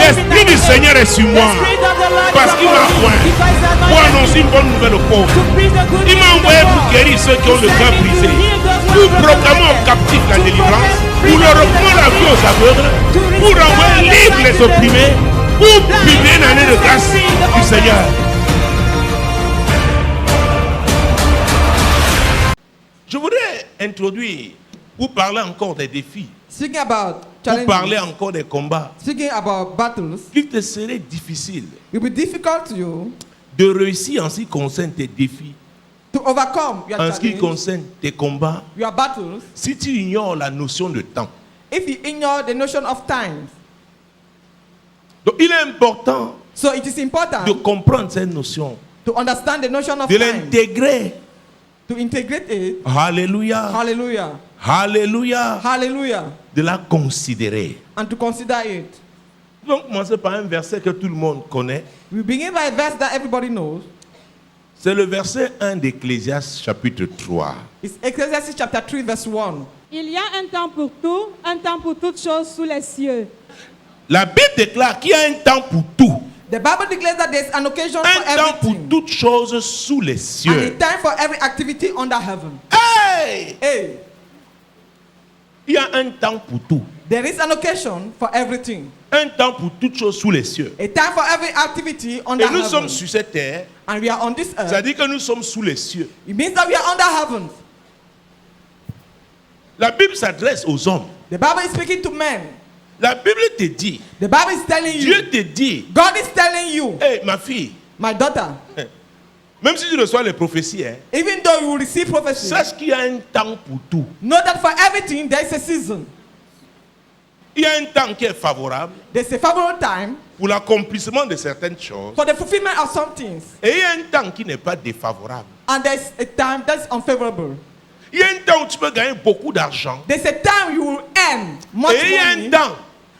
L'Esprit du Seigneur est sur moi. Parce qu'il m'a oint pour annoncer une bonne nouvelle aux pauvres. Il m'a envoyé pour guérir ceux qui ont le cœur brisé, pour proclamer aux captifs la délivrance, pour leur reprendre la vie aux aveugles, pour envoyer libre les opprimés, pour publier une année de grâce du Seigneur. Je voudrais introduire, pour parler encore des défis, Speaking about pour challenges, parler encore des combats, speaking about battles, il te serait difficile it will be difficult to you de réussir en ce qui concerne tes défis, to overcome your en ce qui challenges, concerne tes combats, your battles, si tu ignores la notion de temps. if you ignore the notion of time. Donc il est important So it is important de comprendre cette notion, to understand the notion of de time, l'intégrer. to integrate it. Alléluia. Hallelujah. Alléluia. Hallelujah. De la considérer. And to consider it. Nous allons commencer par un verset que tout le monde connaît. We begin by a verse that everybody knows. C'est le verset 1 d'Ecclésiaste chapitre 3. It's Ecclesiastes chapter 3 verse 1. Il y a un temps pour tout, un temps pour toutes choses sous les cieux. La Bible déclare qu'il y a un temps pour tout. The Bible declares that there's an occasion for Un temps pour everything. toutes choses sous les And a cieux. time for every activity under heaven. Hey! Hey, Il y a un temps pour tout. there is an occasion for everything. Un temps pour toutes choses sous les cieux. A time for every activity under Et nous heaven. sommes sur cette terre. And we are on this earth. Ça dit que nous sommes sous les cieux. It means that we are under heaven. La Bible s'adresse aux hommes. The Bible is speaking to men. La Bible te dit, The Bible is telling you. Dieu te dit, God is telling you, hé ma fille, my daughter, même si tu reçois les prophéties, hein, even though you will receive prophecy, sache qu'il y a un temps pour tout. know that for everything there is a season. Il y a un temps qui est favorable There's a favorable time pour l'accomplissement de certaines choses. for the fulfillment of some things. Et il y a un temps qui n'est pas défavorable. And there's a time that's unfavorable. Il y a un temps où tu peux gagner beaucoup d'argent. There's a time you will earn much Et il y a un money. temps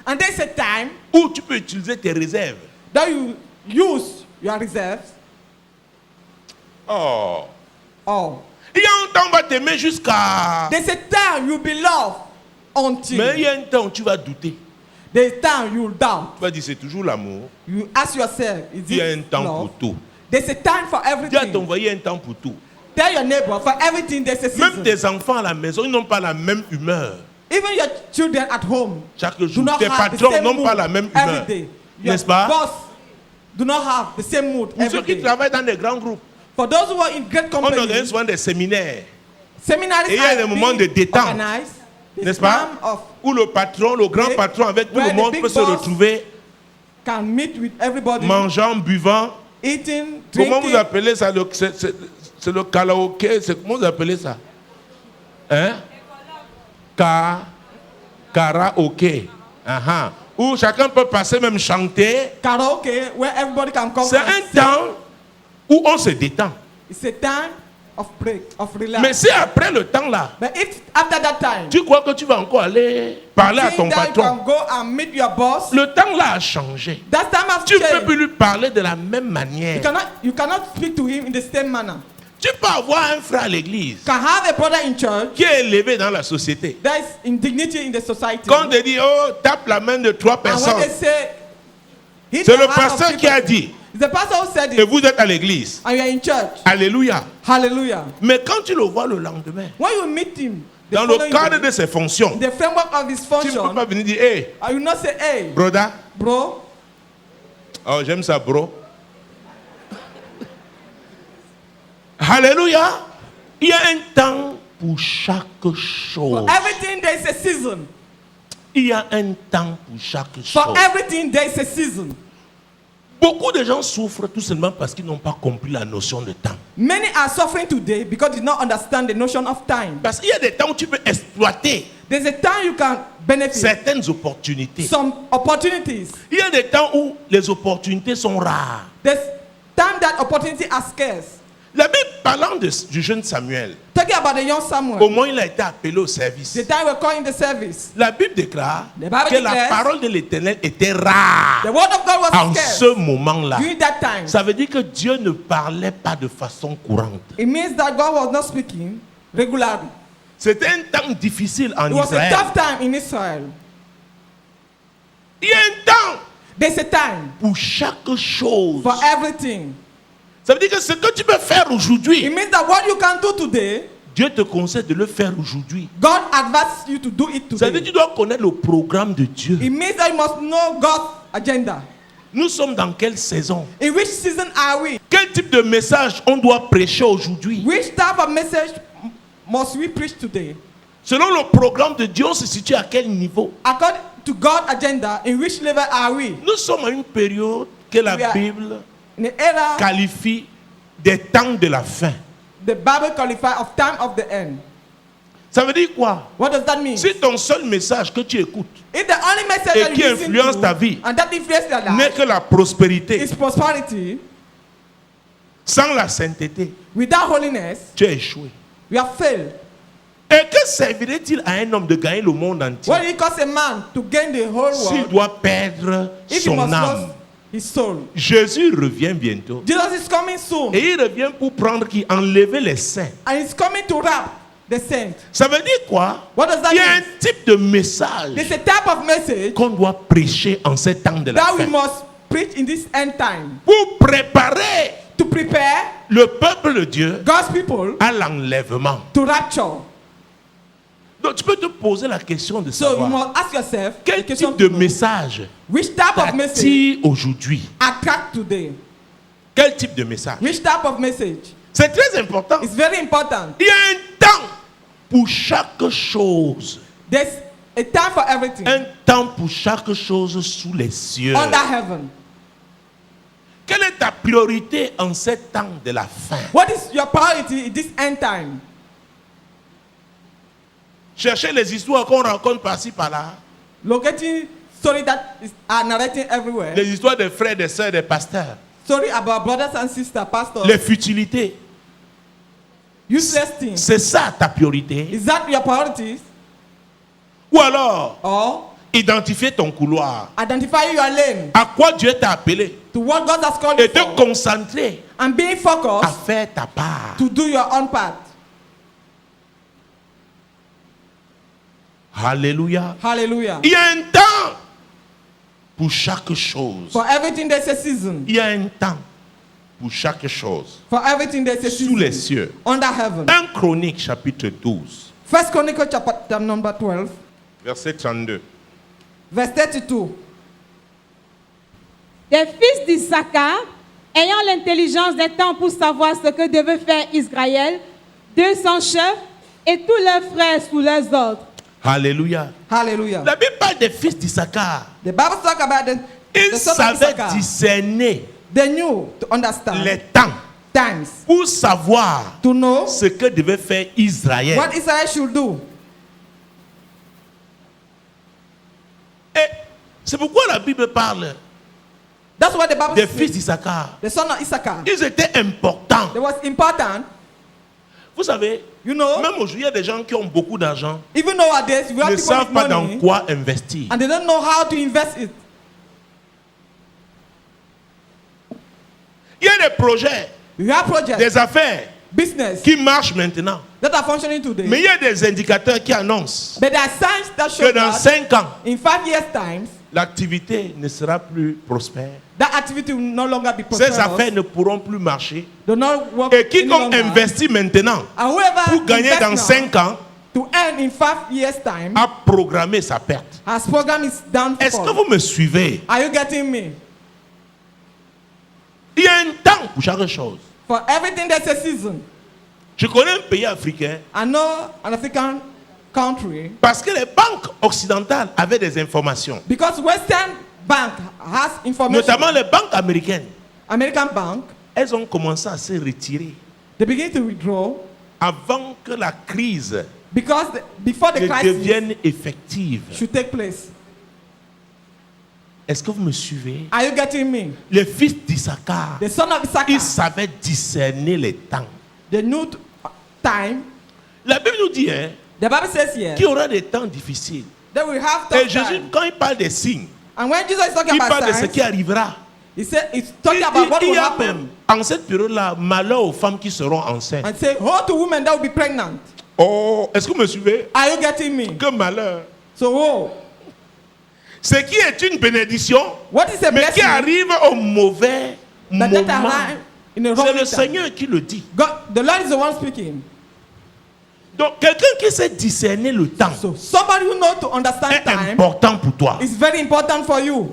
And there's a time où tu peux utiliser tes réserves. that you use your reserves. Oh. Oh. Il y a un temps où on va t'aimer jusqu'à... There's a time you'll be loved until. Mais il y a un temps où tu vas douter. There's a time you'll doubt. Tu vas dire c'est toujours l'amour. You ask yourself, is Il y a un it temps love? pour tout. There's a time for Dis à ton everything. voisin, il y a un temps pour tout. Tell your neighbor, for everything there's a Même season. tes enfants à la maison, ils n'ont pas la même humeur. Even your children at home Chaque do jour, not tes have the patrons same n'ont mood pas la même humeur. every day. Your N'est-ce pas? boss do not have the same mood Pour ceux every qui day. travaillent dans des grands groupes, For those who are in great on organise companies, souvent des séminaires. seminaries Et il y a are des moments de being détente. organized. This N'est-ce pas? time of Où le patron, le grand Okay. patron avec tout Where le the monde big peut se boss retrouver, can meet with everybody, mangeant, buvant. eating, Comment vous drinking. appelez ça? C'est le karaoké. Comment vous appelez ça? Hein? Karaoké. Où chacun peut passer, même chanter. Karaoke, where everybody can come C'est and un sing. temps où on se détend. It's a time of break, of relax. Mais si après le temps là, But if after that time, tu crois que tu vas encore aller parler à think ton that you patron, can go and meet your boss, le temps là a changé. that time has Tu ne peux changed. plus lui parler de la même manière. You cannot speak to him in the same manner. Tu peux avoir un frère à l'église You can have a brother in church qui est élevé dans la société. that is in dignity in the society. Quand on te dit, oh, tape la main de 3 And when personnes, they say, hit c'est the le hand of pasteur qui a people, dit, it's the pastor who said et it, vous êtes à l'église. and you are in church. Alléluia. Hallelujah. Mais quand tu le vois le lendemain, When you meet him, the dans le following cadre day, de ses fonctions, in the framework of his tu ne peux function, pas venir dire, hey, I will not say, hey, broda. bro, Oh, j'aime ça, bro. Alléluia. Il y a un temps pour chaque chose. for everything there is a season. Il y a un temps pour chaque For chose. everything there is a season. Beaucoup de gens souffrent tout simplement parce qu'ils n'ont pas compris la notion de temps. Many are suffering today because they do not understand the notion of time. Parce qu'il y a des temps où tu peux exploiter There's a time you can benefit certaines opportunités. some opportunities. Il y a des temps où les opportunités sont rares. There's time that opportunity are scarce. La Bible parlant du jeune Samuel, Talking about the young au Samuel, moins il a été appelé au service. the time we're calling the service. La Bible déclare The Bible que la declares parole de l'Éternel était rare The word of God was en scarce ce moment-là. during that time. Ça veut dire que Dieu ne parlait pas de façon courante. It means that God was not speaking regularly. C'était un temps difficile en It was a Israël. tough time in Israel. Il y a un temps There's a time pour chaque chose. for everything. Ça veut dire que ce que tu peux faire It aujourd'hui, means that what you can do today, Dieu te conseille de le faire aujourd'hui. God advises you to do it Ça veut dire que today. tu dois connaître le programme de Dieu. It means that you must know God's agenda. Nous sommes dans quelle saison? In which season are we? Quel type de message on doit prêcher aujourd'hui? Which type of message must we preach today? Selon le programme de Dieu, on se situe à quel niveau? According to God's agenda, in which level are we? Nous sommes à une période que la We are- Bible In the era qualifie des temps de la fin. the Bible qualifies of time of the end. Ça veut dire quoi? What does that mean? Si ton seul message que tu écoutes If the only message Et that qui you listen influence to ta vie and that influences your n'est life que la prospérité, is prosperity, sans la sainteté, without holiness, tu as échoué. we have failed. Et que servirait-il à un homme de gagner le monde entier What it costs a man to gain the whole s'il world doit perdre if he son must âme? lose his soul? Jésus revient bientôt. Jesus is coming soon, Et il revient pour prendre qui? Enlever les saints. and he's coming to wrap the saints. Ça veut dire quoi? What does that Il y a un mean? type de message There's a type of message qu'on doit prêcher en ces temps de la that we fin must preach in this end time pour préparer to prepare le peuple de Dieu God's people à l'enlèvement. to rapture. Donc tu peux te poser la question de So you savoir must ask yourself quel the question type de to know, message which type of message t'attire aujourd'hui. attract today? Quel type de message? Which type of message? C'est très important. It's very important. Il y a un temps pour chaque chose. There's a time for everything Un temps pour chaque chose sous les cieux. under heaven. Quelle est ta priorité en ces temps de la fin? What is your priority in this end time? Cherchez les histoires qu'on raconte par-ci par-là. Locating story that are narrating everywhere. Les histoires des frères, des sœurs, des pasteurs. Story about brothers and sisters, pastors. Les futilités. Useless things. C'est ça ta priorité. Is that your priorities? Ou alors, Or identifier ton couloir. identify your lane À quoi Dieu t'a appelé. to what God has called you Et te for, concentrer and being à focused faire ta part. to do your own part. Alléluia. Hallelujah. Il y a un temps pour chaque chose. For everything there's a season. Il y a un temps pour chaque chose. For everything there's a Sous les season cieux. under heaven. 1 Chronique chapitre 12, First Chronicle chapter number 12, verset 32. verse 32. Des fils d'Issachar, ayant l'intelligence des temps pour savoir ce que devait faire Israël, 200 chefs et tous leurs frères sous leurs ordres. Alléluia. Hallelujah. La Bible parle des fils d'Issachar. The Bible talks about the Ils son of savaient Issachar. discerner They knew to understand les temps times, pour savoir to know ce que devait faire Israël. what Israel should do. Et c'est pourquoi la Bible parle That's what the Bible des says. fils d'Issachar. The son of Issachar. Ils étaient importants. It was important. Vous savez, You know, même aujourd'hui, il y a des gens qui ont beaucoup d'argent, even nowadays, you have ne people savent with pas dans money quoi investir. and they don't know how to invest it. Il y a des projets, You have projects, des affaires business qui marchent maintenant. that are functioning today. Mais il y a des indicateurs qui annoncent But there are signs that show que dans that 5 ans, in 5 years' time, l'activité ne sera plus prospère. that activity will no longer be Ces prosperous. affaires ne pourront plus marcher. Do not work Et any quiconque longer. investit maintenant And whoever pour gagner invests dans now 5 ans to earn in 5 years' time a programmé sa perte. has programmed its Est-ce que downfall. vous me suivez? Are you getting me? Il y a un temps pour chaque chose. For everything there's a season. Je connais un pays africain I know an African country parce que les banques occidentales avaient des informations. because Western Bank has information. Notamment les banques américaines. American Bank, Elles ont commencé à se retirer they begin to withdraw avant que la crise because before the ne crisis devienne effective. should take place. Est-ce que vous me suivez? Are you getting me? Les fils d'Issachar, The son of Issachar, ils savaient discerner les temps. the new time. La Bible nous dit hein, The Bible says here qu'il y aura des temps difficiles. that we have Et tough Jésus, time. quand il parle des signes, And when Jesus is talking il parle about de ce signs, qui arrivera. he said it's talking about what Il will y a happen. même, en cette période-là, malheur aux femmes qui seront enceintes. And say, woe to women that will be pregnant. Oh, est-ce que vous me suivez? Are you getting me? Que malheur. So woe. Ce qui est une bénédiction, What is a mais qui blessing? arrive au mauvais But that moment. arrive in a C'est wrong le time. Seigneur qui le dit. God, the Lord is the one speaking. Donc, quelqu'un qui sait discerner le temps So somebody who knows to understand est time important pour toi. is very important for you.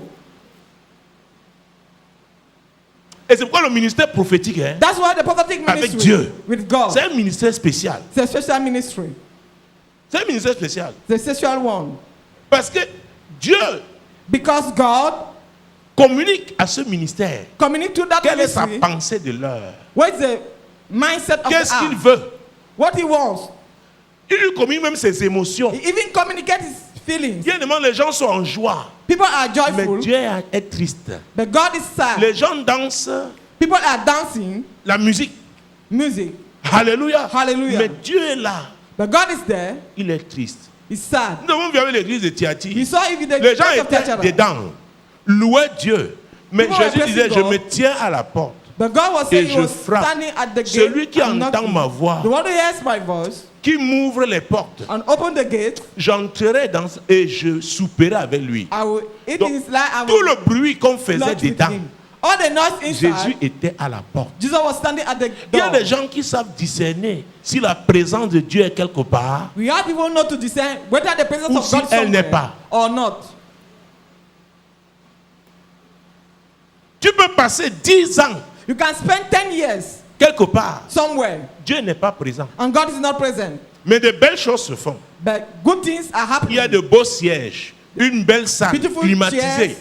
Et c'est pourquoi le ministère prophétique, hein, That's why the prophetic Avec ministry Dieu. with God, c'est un ministère spécial. it's a special ministry. C'est un ministère spécial. The special one. Parce que Dieu Because God communique à ce ministère. communicates to that Quelle est sa ministry pensée de l'heure? what is the mindset of Qu'est-ce the qu'il hour, veut? what he wants. Il lui communique même ses émotions. He even communicates his feelings. Bien évidemment, les gens sont en joie. People are Mais joyful, Dieu est triste. but God is sad. Les gens dansent People are dancing, la musique. music, Alléluia. Hallelujah. Mais Dieu est là. but God is there. Il est triste. He's sad. Nous avons vu avec l'église de You Thyatire. saw if the Les gens church of étaient Thyatira. dedans. Louaient Dieu. Mais People were Jésus disait, blessing je me God. tiens à la porte. But God was Et saying he je was frappe. standing at the gate. Celui qui and entend knocking. ma voix, The one who hears my voice qui m'ouvre les portes, and open the gate, j'entrerai dans et je souperai avec lui. I will eat Donc, in his life. I tout will le bruit qu'on faisait lunch with dedans, him. All the noise Jésus inside, était à la porte. Jesus was standing at the Il y a door. des gens qui savent discerner si la présence de Dieu est quelque part. We have people know to discern whether the presence Ou of si God is elle n'est somewhere pas. or not. Tu peux passer 10 ans You can spend 10 years quelque part. somewhere Dieu n'est pas présent. and God is not present. Mais de belles choses se font. But good things are Il y a happening. de beaux sièges, une belle salle Beautiful climatisée. chairs.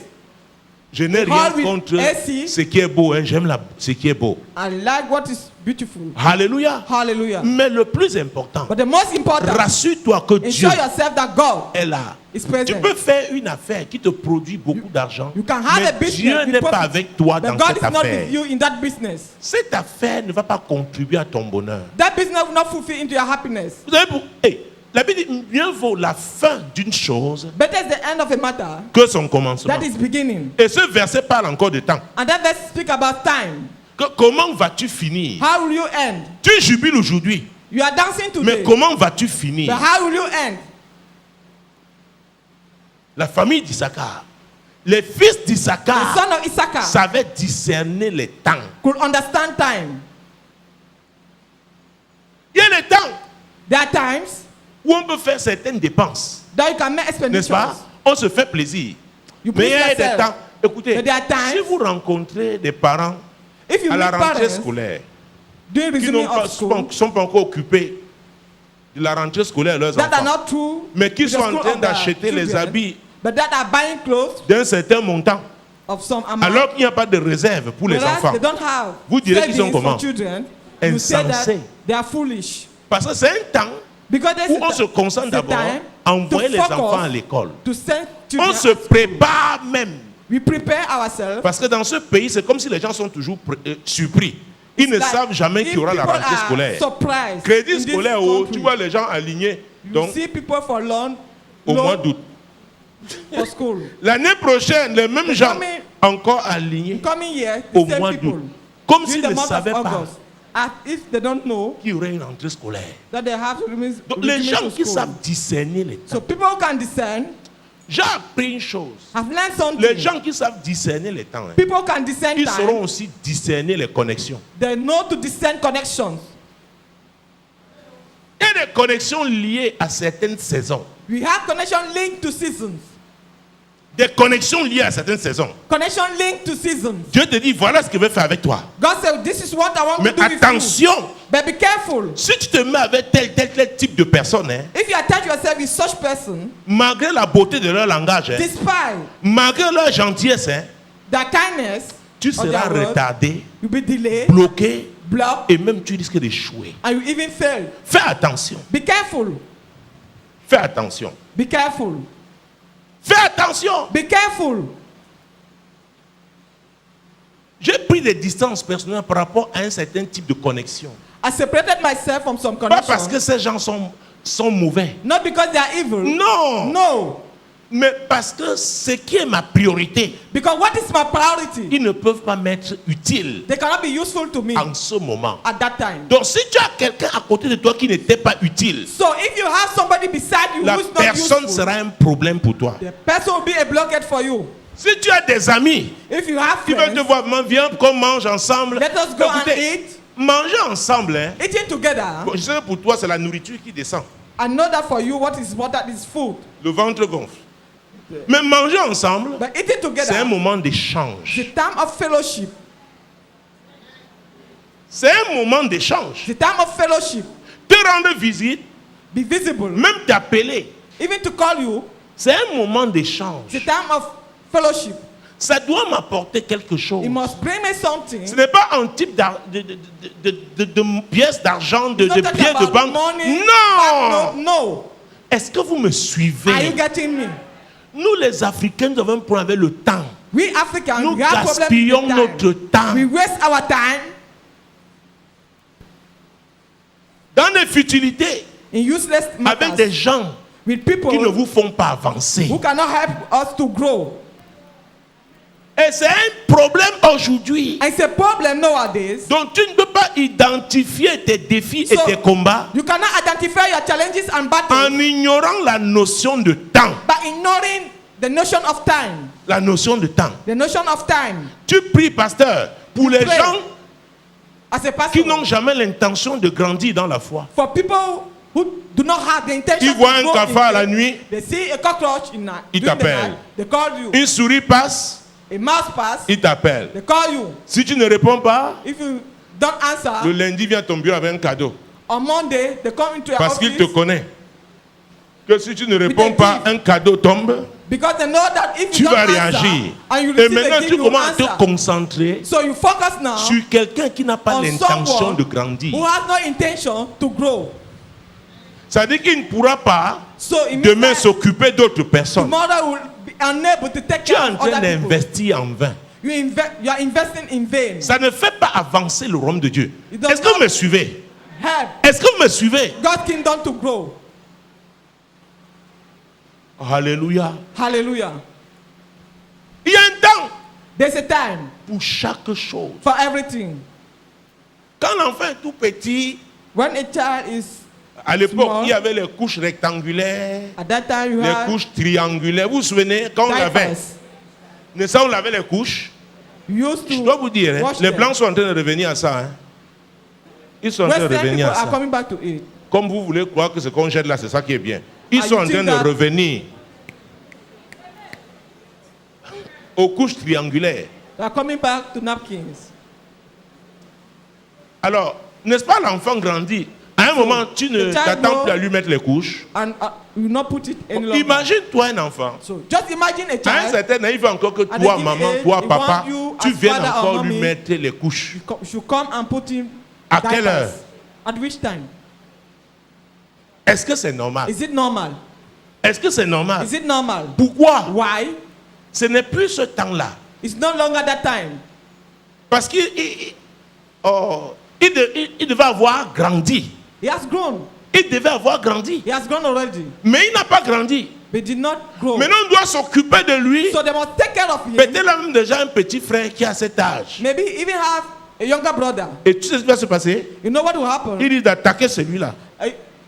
Je n'ai rien Hall with contre AC. ce qui est beau. Hein. J'aime ce qui est beau. I like what is beautiful. Alléluia. Hallelujah. Mais le plus important, But the most important, rassure-toi que Dieu ensure yourself that God est là. is Tu present. peux faire une affaire qui te produit beaucoup d'argent, You can have a mais business Dieu with n'est pas profit, avec toi but dans God cette is not affaire. with you in that business. Cette affaire ne va pas contribuer à ton bonheur. That business will not fulfill into your happiness. Vous savez, la Bible dit, mieux vaut la fin d'une chose Better is the end of a matter que son commencement. that is beginning. Et ce verset parle encore de temps. And that verse speak about time. Comment vas-tu finir? How will you end? Tu jubiles aujourd'hui, You are dancing mais today, comment vas-tu finir? but how will you end? La famille d'Issachar, les fils The d'Issachar son of Issachar savaient discerner les temps. could understand time. Il y a des temps There are times où on peut faire certaines dépenses, that you can make n'est-ce pas? expenditures. On se fait plaisir. You Mais il y please a des yourself. temps, écoutez, But there are times- si vous rencontrez des parents If you à la meet rentrée parents scolaire during qui resuming n'ont pas, of school sont pas encore occupés de la rentrée scolaire de leurs that are enfants, not true, mais qui with the sont en school train of their d'acheter les children, habits but that are buying clothes d'un certain montant, of some amount, alors qu'il n'y a pas de réserve pour les whereas enfants. they don't have Vous direz qu'ils sont savings comment? for children, you say that Insensés. they are foolish. Parce que c'est un temps Because there's où a on se concentre it's a d'abord time à envoyer to les focus, enfants à l'école. to send On children. se prépare même. We prepare ourselves. Parce que dans ce pays, c'est comme si les gens sont toujours surpris. Ils ne Like, savent jamais qu'il y aura la people rentrée are scolaire. surprised Crédit in this scolaire, country. tu vois les gens alignés. You Donc, see people for loan, au mois loan d'août. for school. L'année prochaine, les mêmes gens coming- encore alignés Coming year, au the same mois people. d'août. Comme During s'ils the ne month of savaient pas August, as if they don't know qu'il y aurait une rentrée scolaire. that they have to remain Donc, les gens to qui school. savent discerner les temps. So people who can discern J'ai appris une chose. have learned something. Les gens qui savent discerner les temps, hein, People who can discern ils sauront time. aussi discerner les connexions. They know to discern connections. Il y a des connexions liées à certaines saisons. We have connection linked to seasons. Des connexions liées à certaines saisons. Connection linked to seasons. Dieu te dit, voilà ce qu'il veut faire avec toi. God said, this is what I want Mais to do with you. attention, But be careful. si tu te mets avec tel type de personne, hein, If you attach yourself with such person, malgré la beauté de leur langage, hein, despite malgré leur gentillesse, hein, their kindness, tu or seras their word, retardé, you'll be delayed, bloqué blocked, et même tu risques d'échouer. and you even fail. Fais attention, Be careful. fais attention, Be careful. fais attention. Be careful. J'ai pris des distances personnelles par rapport à un certain type de connexion. I separated myself from some Pas parce connections. que ces gens sont mauvais. Not because they are evil. Non. No. Mais parce que ce qui est ma priorité, Because what is my priority? ils ne peuvent pas m'être utiles They cannot be useful to me en ce moment. at that time. Donc si tu as quelqu'un à côté de toi qui n'était pas utile, So if you have somebody beside you la who's not personne useful, sera un problème pour toi. the person will be a blockade for you. Si tu as des amis If you have qui veulent te friends, voir, maman, viens qu'on mange ensemble. let us go and Écoutez, eat. manger ensemble, hein. Eating together. Bon, je sais que pour toi, c'est la nourriture qui descend. I know that for you, what that is food. Le ventre gonfle. Mais manger ensemble, But eating c'est un together, moment d'échange. the time of fellowship. C'est un moment d'échange. The time of fellowship. Te rendre visite, Be visible. même t'appeler, Even to call you, c'est un moment d'échange. the time of fellowship. Ça doit m'apporter quelque chose. It must bring me something. Ce n'est pas un type de pièces d'argent, de It's not billets de about banque. money. Non! No. Est-ce que vous me Are you suivez? getting me? Nous, les Africains, nous avons un problème avec le temps. We Africans, Nous we have problems gaspillons with notre time. temps We waste our time dans des futilités in useless avec des matters gens with people qui ne vous font pas avancer. who cannot help us to grow. Et c'est un problème aujourd'hui. And it's a problem nowadays. Donc tu ne peux pas identifier tes défis et So, tes combats you cannot identify your challenges and battles en ignorant la notion de temps. by ignoring the notion of time. La notion de temps. The notion of time. Tu pries, pasteur, pour les pray. gens As a qui pastor, n'ont jamais l'intention de grandir dans la foi. for people who do not have the intention Ils voient to un grow cafard à la in faith, nuit, they see a cockroach in Ils during the t'appellent. night, they call you. une souris passe, A mouse pass, il t'appelle. they call you. Si tu ne réponds pas, If you don't answer, le lundi vient à ton bureau avec un cadeau. on Monday they come into your Parce qu'il te office connaît. Que si tu ne réponds a pas, gift. un cadeau tombe, because they know that if tu you don't vas answer réagir. and you Et receive a maintenant, gift, tu you commences à te answer. concentrer So you focus now sur quelqu'un qui n'a pas on l'intention someone de grandir. who has no intention to grow. Ça veut dire qu'il ne pourra pas So it means demain that s'occuper d'autres personnes. tomorrow will be unable to take Tu es care en of train other people. d'investir en vain. You are investing in vain. Ça ne fait pas avancer le royaume de Dieu. It does Est-ce que vous not me suivez? help Est-ce que vous me suivez? God's kingdom to grow. Alléluia. Hallelujah. Il y a un temps There's a time pour chaque chose. for everything. Quand l'enfant est tout petit, When a child is à l'époque, small, il y avait les couches rectangulaires, at that time you les have couches triangulaires. Vous vous souvenez, quand on lavait, diapers. n'est-ce pas, on lavait les couches. You used Je to dois vous dire, hein, wash les them. Blancs sont en train de revenir à ça. Hein. Ils sont en train de Western revenir people à are ça. coming back to it. Comme vous voulez croire que ce qu'on jette là, c'est ça qui est bien. Ils Ah, sont you en train think de that- revenir aux couches triangulaires. They are coming back to napkins. Alors, n'est-ce pas, l'enfant grandit. À un moment, tu ne the child t'attends grow- plus à lui mettre les couches. And you will not put it any longer. Imagine-toi un enfant. So just imagine a À un child. certain âge, il veut encore que At toi, the given maman, age, toi, he papa, wants you tu as viennes father or encore lui mommy. mettre les couches. Should come and put him À quelle diapers. heure? At which time? Est-ce que c'est normal? Is it normal? Est-ce que c'est normal? Is it normal? Pourquoi? Why? Ce n'est plus ce temps-là. It's no longer that time. Parce qu'il il devait avoir grandi. He has grown. Il devait avoir grandi. He has grown already. Mais il n'a pas grandi. But did not grow. Maintenant, on doit s'occuper de lui. So they must take care of him. Peut-être là même déjà un petit frère qui a cet âge. Maybe even have a younger brother. Et tu sais ce qui va se passer? You know what will happen? Il dit d'attaquer celui-là.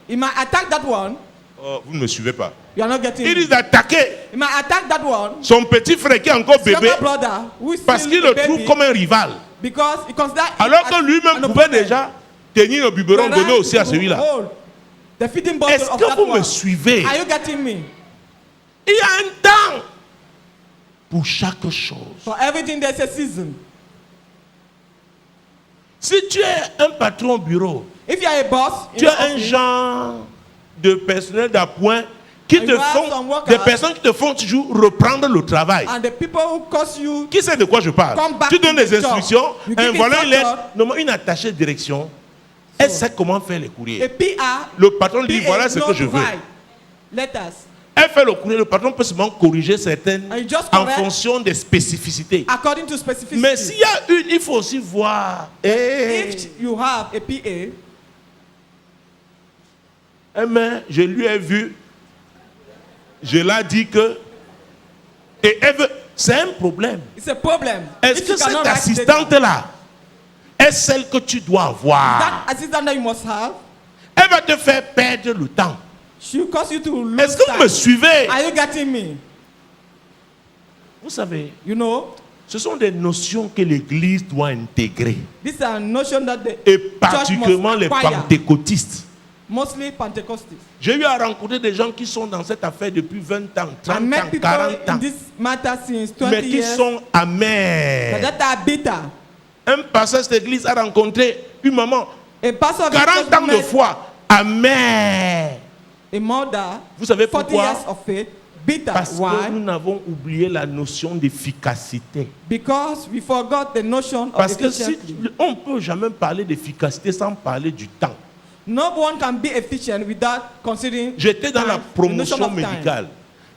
He might attack that one. Oh, vous ne me suivez pas. You are not getting Il dit it. d'attaquer He might attack that one. son petit frère qui est encore His bébé younger brother who is parce qu'il still le a trouve baby, comme un rival. because he considers him Alors as que lui-même an pouvait opponent. déjà tenir le biberon Whereas donné aussi à he celui-là. hold the feeding bottle Est-ce of que that vous me one. suivez? Are you getting me? Il y a un temps pour chaque chose. For everything there's a season. Si tu es un patron au bureau, If you are a boss, in tu the as un office, genre de personnel d'appoint qui And te you have font, some workers- des personnes qui te font toujours reprendre le travail. and the people who cause you, Qui sait de quoi je parle? Come back Tu donnes to des the job. instructions, You give voilà une lettre, instructions. normalement une attachée de direction, elle sait comment faire les a courriers. PR, Le patron dit PA voilà ce que knows je to veux. write letters Elle fait le courrier, le patron peut seulement corriger certaines And you just en correct. fonction des spécificités. according to specificity. Mais s'il y a une, il faut aussi voir. If you have a PA, Mais je lui ai vu, je l'ai dit que Et elle veut, c'est un problème. It's a problem. Est-ce If que you cannot cette write assistante-là est celle que tu dois avoir? that assistant that you must have, Elle va te faire perdre le temps. should cause you to lose Est-ce que vous me time. suivez? Are you getting me? Vous savez, You know, ce sont des notions que l'Église doit intégrer. these are notions that the Et church particulièrement must les acquire. pentecôtistes. Mostly Pentecostals. J'ai eu à rencontrer des gens qui sont dans cette affaire depuis 20 ans, 30 I met ans, people 40 in ans, this matter since 20 mais qui years, sont but amers. that are bitter. Un pasteur de cette église a rencontré une maman, A pastor of the 40 church ans de met foi, amère. a mother, Vous savez 40 pourquoi? years of faith, bitter. Parce que Why? nous n'avons oublié la notion d'efficacité. Because we forgot the notion of Parce que si, efficiency. on ne peut jamais parler d'efficacité sans parler du temps. No one can be efficient without considering J'étais dans la time, the notion promotion of time. médicale.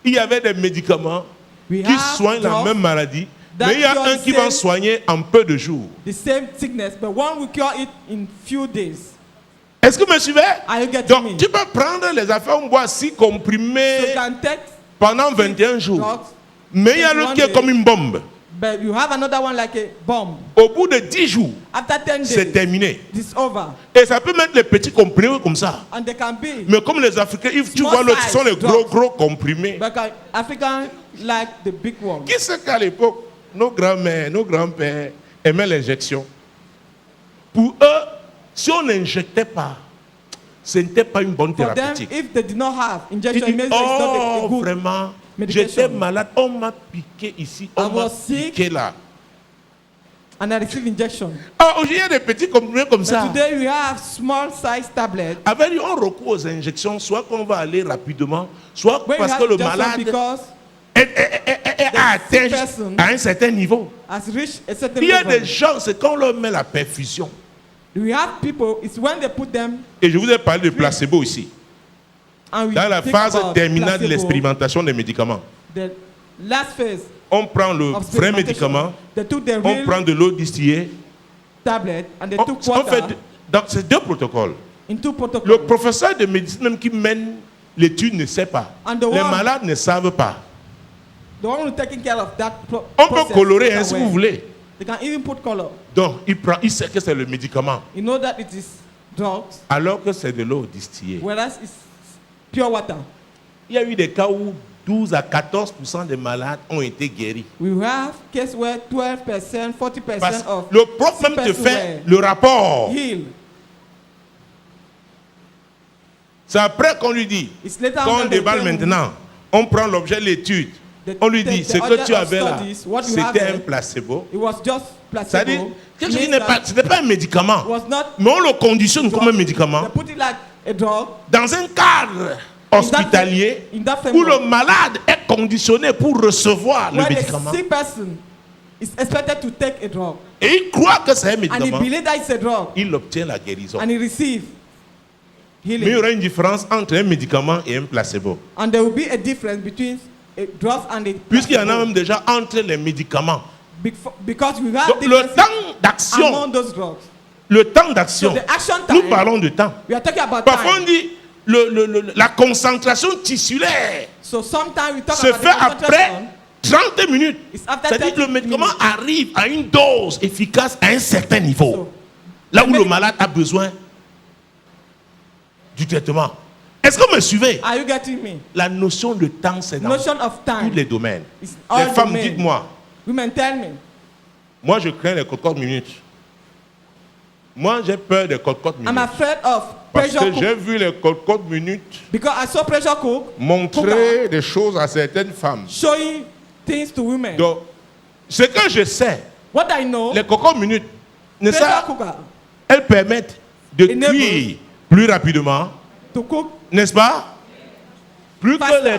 Il y avait des médicaments We qui have soignent la drugs même maladie, that mais il y a cure un the qui va same- soigner en peu de jours. The same sickness, but one will cure it in few days. Est-ce que vous me suivez? Are you getting Donc, me? tu peux prendre les affaires, on boit 6 So comprimés you can take pendant 21 jours. drugs, Mais il y a l'autre qui est comme une bombe. but you have another one like a bomb. Au bout de 10 jours, After 10 c'est days, terminé. it's over. Et ça peut mettre les petits comprimés comme ça. And they can be. Mais comme les Africains, tu Small vois, l'autre, ce sont les size gros comprimés. But African like the big one. Qui sait qu'à l'époque, nos grands-mères, nos grands-pères aimaient l'injection? Pour eux, si on n'injectait pas, ce n'était pas une bonne For them, thérapeutique. if they did not have Ils injection, it disent, means it's not oh, a good. vraiment, medication. j'étais malade, on m'a piqué ici, on I m'a was sick. piqué là. And I received injection. Ah, aujourd'hui, il y a des petits comprimés comme But ça. today we have small size tablets. Avec lui, on recourt aux injections, soit qu'on va aller rapidement, soit When parce you que have le injection malade because a atteint person à un certain niveau. has reached a certain Il y a level. des gens, c'est quand on leur met la perfusion. We have people, it's when they put them Et je vous ai parlé de placebo ici, and we dans la think phase about terminale de placebo, l'expérimentation des médicaments. the last phase On prend le of vrai experimentation. médicament, They took the on real prend de l'eau distillée. tablet and they On took fait water dans ces deux protocoles. into protocol. Le professeur de médecine même qui mène l'étude ne sait pas. And the Les one- malades ne savent pas. The one who's taking care of that On process peut colorer is hein, si aware. vous voulez. They can even put color. Donc, il sait que c'est le médicament, You know that it is drugs, alors que c'est de l'eau distillée. whereas it's pure water. Il y a eu des cas où 12 à 14% des malades ont été guéris. We have cases where 12%, 40% Parce que of le prof même te sick person fait le rapport. were healed. C'est après qu'on lui dit, It's later quand on when they déballe tell you maintenant, on prend l'objet de l'étude. the- On lui the- dit, the ce que order tu of avais là, studies, what you have c'était un there, placebo. It was just placebo. C'est-à-dire, quelque chose qui Means n'est that pas, ce n'est pas un médicament. it was not Mais on le conditionne comme un médicament They put it like a drug dans un cadre hospitalier in that où le framework, malade est conditionné pour recevoir le where médicament. the sick person is expected to take a drug. Et il croit que c'est un And he médicament. believes that it's a drug. Il obtient la guérison. And he receives Mais il y healing. aura une différence entre un médicament et un placebo. And there will be a difference between a drug and a Puisqu'il y en a placebo. même déjà entre les médicaments. Because we have Donc le differences temps d'action, among those drugs. le temps So d'action, the action nous time, parlons de temps. we are talking about Parfois on time. dit la concentration tissulaire So sometimes we talk se about fait the après concentration. 30 minutes. It's after C'est-à-dire que le 30 médicament minutes. arrive à une dose efficace à un certain niveau. So, Là où the le medic- malade a besoin du traitement. Est-ce que vous me suivez? Are you getting me? La notion de temps, c'est dans Notion of tous time. les domaines. It's Les all femmes, domain. dites-moi. Women tell me. Moi, je crains les cocottes minutes. Moi, j'ai peur des cocottes I'm minutes. afraid of Parce pressure que j'ai cook. vu les cocottes minutes Because I saw pressure cook montrer des choses à certaines femmes. showing things to women. Donc, ce que je sais, What I know, les cocottes minutes, pressure cooker elles permettent de Enable. cuire plus rapidement, to cook n'est-ce pas? Plus que Faster.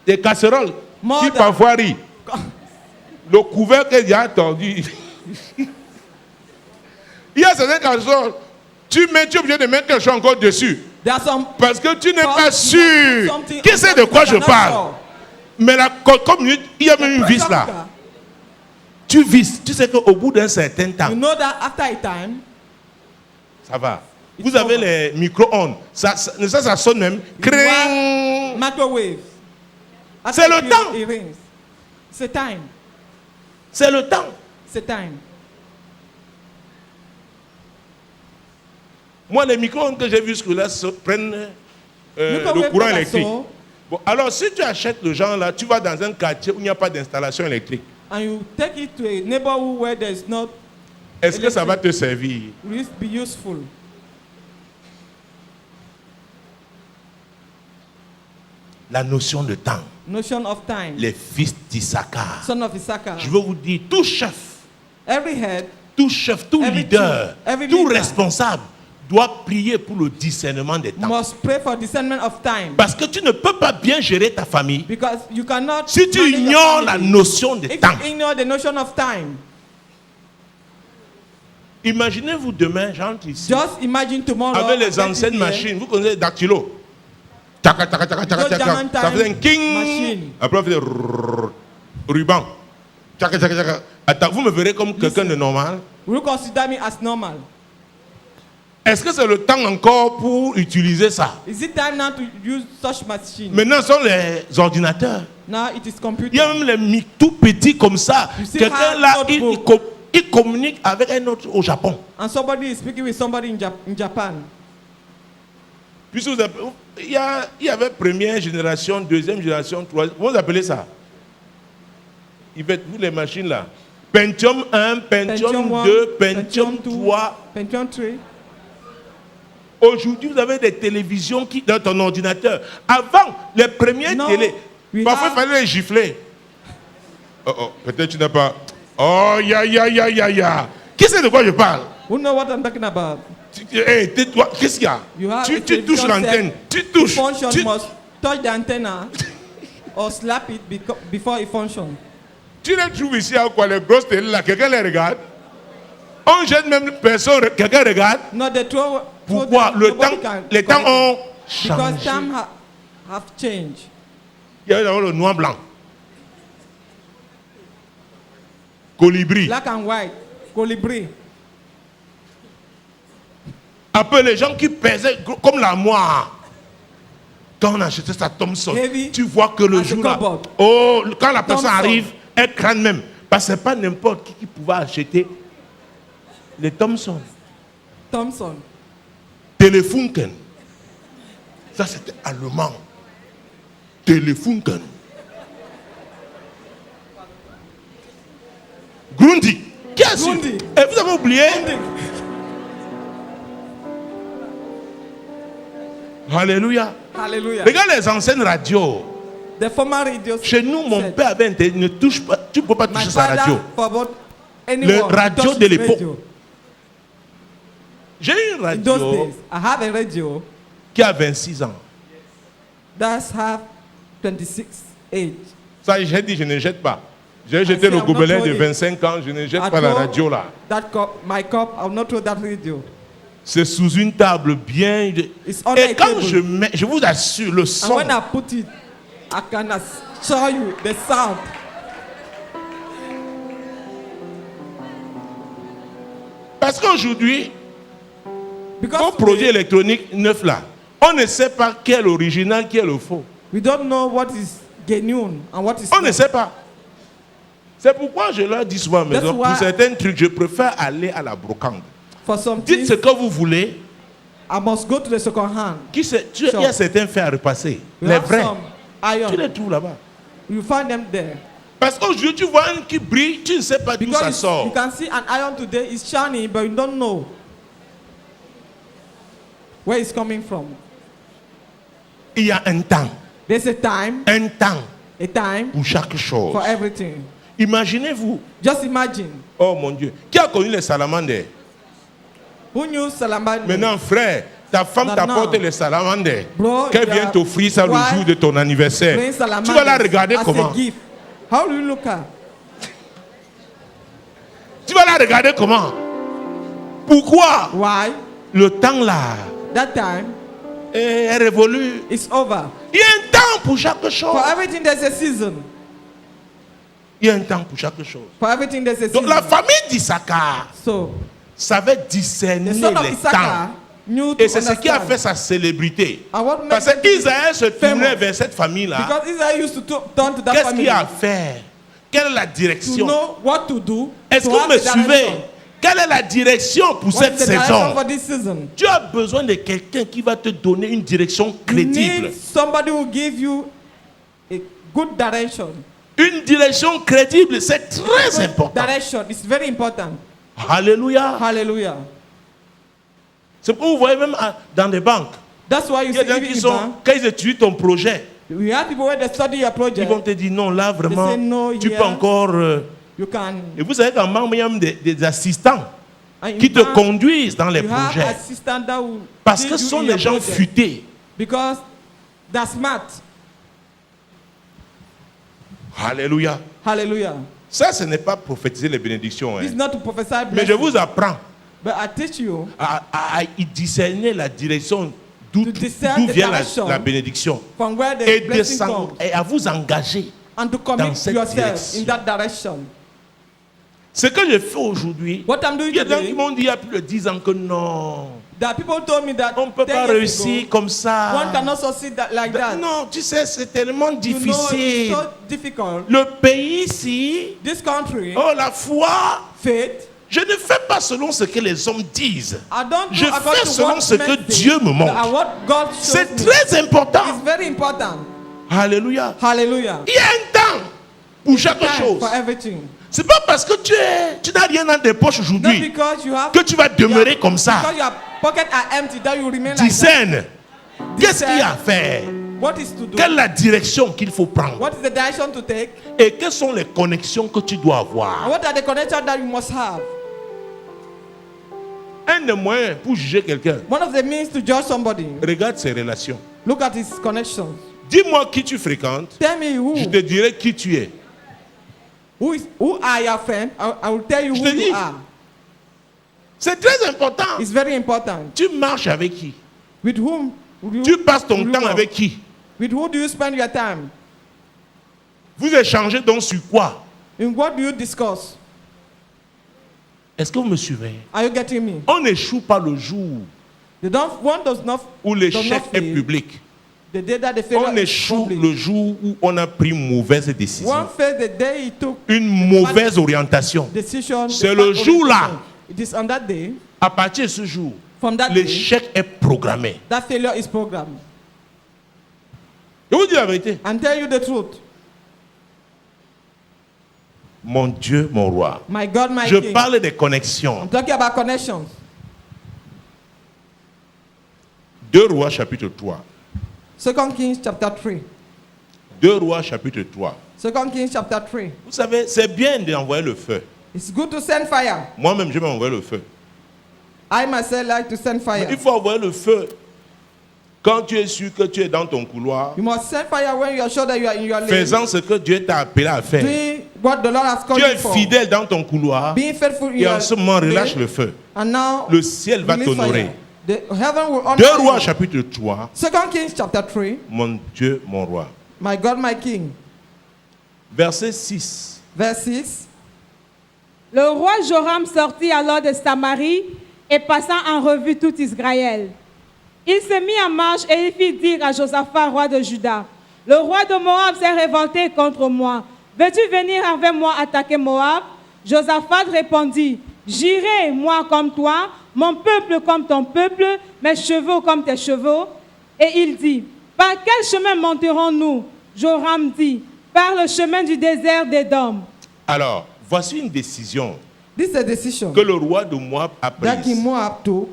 les casseroles More qui than- parfois rient. Le couvercle est déjà tendu. Il y a certaines casseroles, tu es obligé de mettre quelque chose encore dessus. There are some Parce que tu n'es Because pas you sûr. want something Qui on sait top de quoi that je you're not parle? sure. Mais la cocotte minute, il y a même une vis Pressure là. cooker, Tu vises. Tu sais qu'au bout d'un certain temps, you know that after a time, ça va. It's Vous avez over. les micro-ondes. Ça sonne même. you Cring. have microwave. After C'est a le period, temps. it rings. It's a time. C'est le temps. It's a time. Moi, les micro-ondes que j'ai vus jusque-là prennent le courant électrique. Bon, alors, si tu achètes le genre là, tu vas dans un quartier où il n'y a pas d'installation électrique. And you take it to a neighborhood where there is not. Est-ce que ça va te servir? Will it be useful? La notion de temps. Notion of time. Les fils d'Issachar. Son of Issachar. Je veux vous dire, tout chef, Every head, tout chef, tout every leader, king, every tout leader responsable doit prier pour le discernement des temps. must pray for discernment of time. Parce que tu ne peux pas bien gérer ta famille Because you cannot. si tu manage your ignores la family notion de if temps. you ignore the notion of time. Imaginez-vous demain, j'entre ici, Just imagine tomorrow. avec les I get anciennes in here, machines. Vous connaissez dactylo. Taca, taca, taca, taca, Those taca. German Ça faisait un time king. machine. Après, on faisait ruban. Taca, taca, taca. Attends, vous me verrez comme quelqu'un de normal. Will you consider me as normal? Est-ce que c'est le temps encore pour utiliser ça? Is it time now to use such machine? Maintenant, ce sont les ordinateurs. Now it is computer. Il y a même les tout petits comme ça. You see Quelqu'un how là, notebook. il communique avec un autre au Japon. And somebody is speaking with somebody in Japan. Puisque il y avait première génération, deuxième génération, troisième. Vous appelez ça? Vous les machines là. Pentium 1, Pentium 2, Pentium 3. Pentium 3. Aujourd'hui, vous avez des télévisions qui dans ton ordinateur. Avant, les premières No, télé, we parfois il have- fallait les gifler. Oh, peut-être tu n'as pas. Oh, ya. Qui sait de quoi je parle? Who know what I'm talking about? Tais-toi, qu'est-ce qu'il y a? You have Tu a touches television l'antenne, set. tu touches. Function Tu, must touch the antenna or slap it before it functions. tu les trouves ici à quoi les grosses télé là, quelqu'un les regarde. On jette même personne, quelqu'un regarde. No, they throw. Pourquoi? them, Le nobody temps, can les temps correct ont it. Because changé. time have changed. Il y a d'abord le noir blanc. Colibri. Black and white, colibri. Après les gens qui pesaient comme la moire. Quand on achetait sa Thomson, Heavy tu vois que le as a jour là, cupboard. oh, quand la personne Thomson. arrive, elle crâne même. Parce que ce n'est pas n'importe qui pouvait acheter les Thomson. Thompson. Telefunken. Ça c'était allemand. Telefunken. Grundy. Qui a su? Grundy. Et vous avez oublié? Alléluia. Hallelujah. Regarde les anciennes radios. The former radio. Chez nous, mon said, père avait interdit, ne touche pas, tu ne peux pas My toucher sa father radio. forbade Le anyone to radio touch de his l'époque. radio. J'ai une In those radio days, I have a radio qui a 26 ans. that have 26 age. Ça, j'ai dit, je ne jette pas. J'ai jeté say le I'm not gobelet de throwing. 25 ans, je ne jette I pas la throw radio là. That cup, my cup, I'll not throw that radio. C'est sous une table bien. It's under Et a quand table. je mets, je vous assure, le And son. when I put it, I can show you the sound. Parce qu'aujourd'hui, Because vos produits today, électroniques neufs là, on ne sait pas qui est l'original, qui est le faux. we don't know what is genuine and what is On ne not. sait pas. C'est pourquoi je leur dis souvent, mais That's pour why- certains trucs, je préfère aller à la brocante. For some Dites things, ce que vous voulez. I must go to the second hand. Il y a certains faits à repasser. We Les have vrais. some Tu les iron. trouves là-bas. You find them there. Parce qu'aujourd'hui, tu vois un qui brille, tu ne sais pas d'où ça Because you sort. can see an iron today is shining, but you don't know where it's coming from. Il y a un temps. There's a time Pour chaque chose. for everything. Imaginez-vous. Just imagine. Oh mon Dieu. Qui a connu les salamandres? Who knew Salamandre? Maintenant, frère, ta femme Now, t'apporte now. les salamandres. Bro, Qu'elle you vient are t'offrir ça le wife jour de ton anniversaire. bring Tu vas la salamandres regarder as comment? a gift. How do you look at? Tu vas la regarder comment? Pourquoi? Why? Le temps là That time est révolu. is over. Il y a un temps pour chaque chose. For everything there's a season. Il y a un temps pour chaque chose. For everything there's a Donc season. la famille d'Issachar So savait discerner the son of les Issachar temps. knew to Et c'est ce qui a understand. fait sa célébrité. And what Parce makes it qu'Israël se tournait famous? vers cette famille-là. Because Israel used to turn to that Qu'est-ce qu'il family. a fait? quelle est la to direction. know what to do. Est-ce to que vous have me the direction. suivez? Quelle est la direction pour What's cette the direction saison? for this season? Tu as besoin de quelqu'un qui va te donner une direction You crédible. need somebody who give you a good direction. Une direction crédible, c'est très Good important. direction is very important. Alléluia. Hallelujah. C'est pourquoi vous voyez même dans des banques, That's why you il y a see des gens even qui in sont, bank, quand ils étudient ton projet, we have people where they study your ils project. vont te dire non, là vraiment, say no tu here. peux encore. You can. Et vous savez qu'en banque, il y a même des assistants And in qui te bank, conduisent dans les you have projets. assistant that will Parce lead que ce you sont in des your gens project. futés. Because they're smart. Alléluia. Hallelujah. Ça, ce n'est pas prophétiser les bénédictions. It's Hein. not to prophesy Mais je blessing, vous apprends but I teach you à discerner la direction d'où To discern the vient direction la bénédiction. from where the Et, blessing comes et à vous engager. and to dans commit cette yourself direction. in that direction. Ce que je fais aujourd'hui, What I'm doing il y a des gens today, qui m'ont dit il y a plus de 10 ans que non, there are people told me that on ne peut 10 pas years réussir ago, comme ça. one cannot succeed like that. Non, tu sais, c'est tellement You know, difficile. it's so difficult. Le pays ici, This country, oh la foi, faith, je ne fais pas selon ce que les hommes disent. I don't Je do according fais to selon what ce que men say, Dieu me montre. but what God shows C'est me. très important. It's very important. Alléluia. Hallelujah. Il y a un temps pour chaque Time chose. for everything. C'est pas parce que tu n'as rien dans tes poches Not aujourd'hui because you have que tu vas demeurer comme ça. because your pockets are empty that you remain like that. Discerne. Qu'est-ce qu'il y a à faire? What is to do? Quelle est la direction qu'il faut prendre? What is the direction to take? Et quelles sont les connexions que tu dois And avoir? what are the connections that you must have? Un des moyens pour juger quelqu'un, One of the means to judge somebody, regarde ses relations. look at his connections. Dis-moi qui tu fréquentes, Tell me je te dirai qui tu es. who are your friends. I will tell you Je who te dis. you are. C'est très important. It's very important. Tu marches avec qui? With whom will Tu passes ton will you temps walk? avec qui? With who do you spend your time? Vous échangez donc sur quoi? In what do you discuss? Est-ce que vous me suivez? Are you getting me? On n'échoue pas le jour One does not où l'échec est fail. public. The day that the failure On is échoue public. le jour où on a pris une mauvaise One décision. fails the day he took Une mauvaise orientation. decision. C'est the le bad jour-là. orientation. It is on that day, À partir de ce jour, from that day, l'échec est programmé. that failure is programmed. Je vous dis la vérité. And tell you the truth. Mon Dieu, mon roi. My God, my Je King. parle des connexions. I'm talking about connections. 2 Rois chapitre 3. 2 Kings chapter 3. 2 Rois chapitre 3. 2 Kings chapter 3. Vous savez, c'est bien d'envoyer le feu. It's good to send fire. Moi-même, je vais envoyer le feu. I myself like to send Mais fire. il faut envoyer le feu quand tu es sûr que tu es dans ton couloir, You must send fire when you are sure that you are in your lane. faisant ce que Dieu t'a appelé à faire. Doing what the Lord has called Tu you es for. fidèle dans ton couloir Being faithful in et your en ce moment, relâche lane. le feu. And now, Le ciel va release t'honorer. fire. The heaven will honor 2 Rois you. chapitre 3. 2 Kings chapter 3. Mon Dieu, mon roi. My God, my King. Verset 6. Verse 6. Le roi Joram sortit alors de Samarie et passant en revue tout Israël. Il se mit en marche et il fit dire à Josaphat, roi de Juda, le roi de Moab s'est révolté contre moi. Veux-tu venir avec moi attaquer Moab? Josaphat répondit, j'irai, moi comme toi, mon peuple comme ton peuple, mes chevaux comme tes chevaux. Et il dit, par quel chemin monterons-nous? Joram dit, par le chemin du désert d'Édom. Alors, voici une décision This is a decision que le roi de Moab a that King prise. Moab took.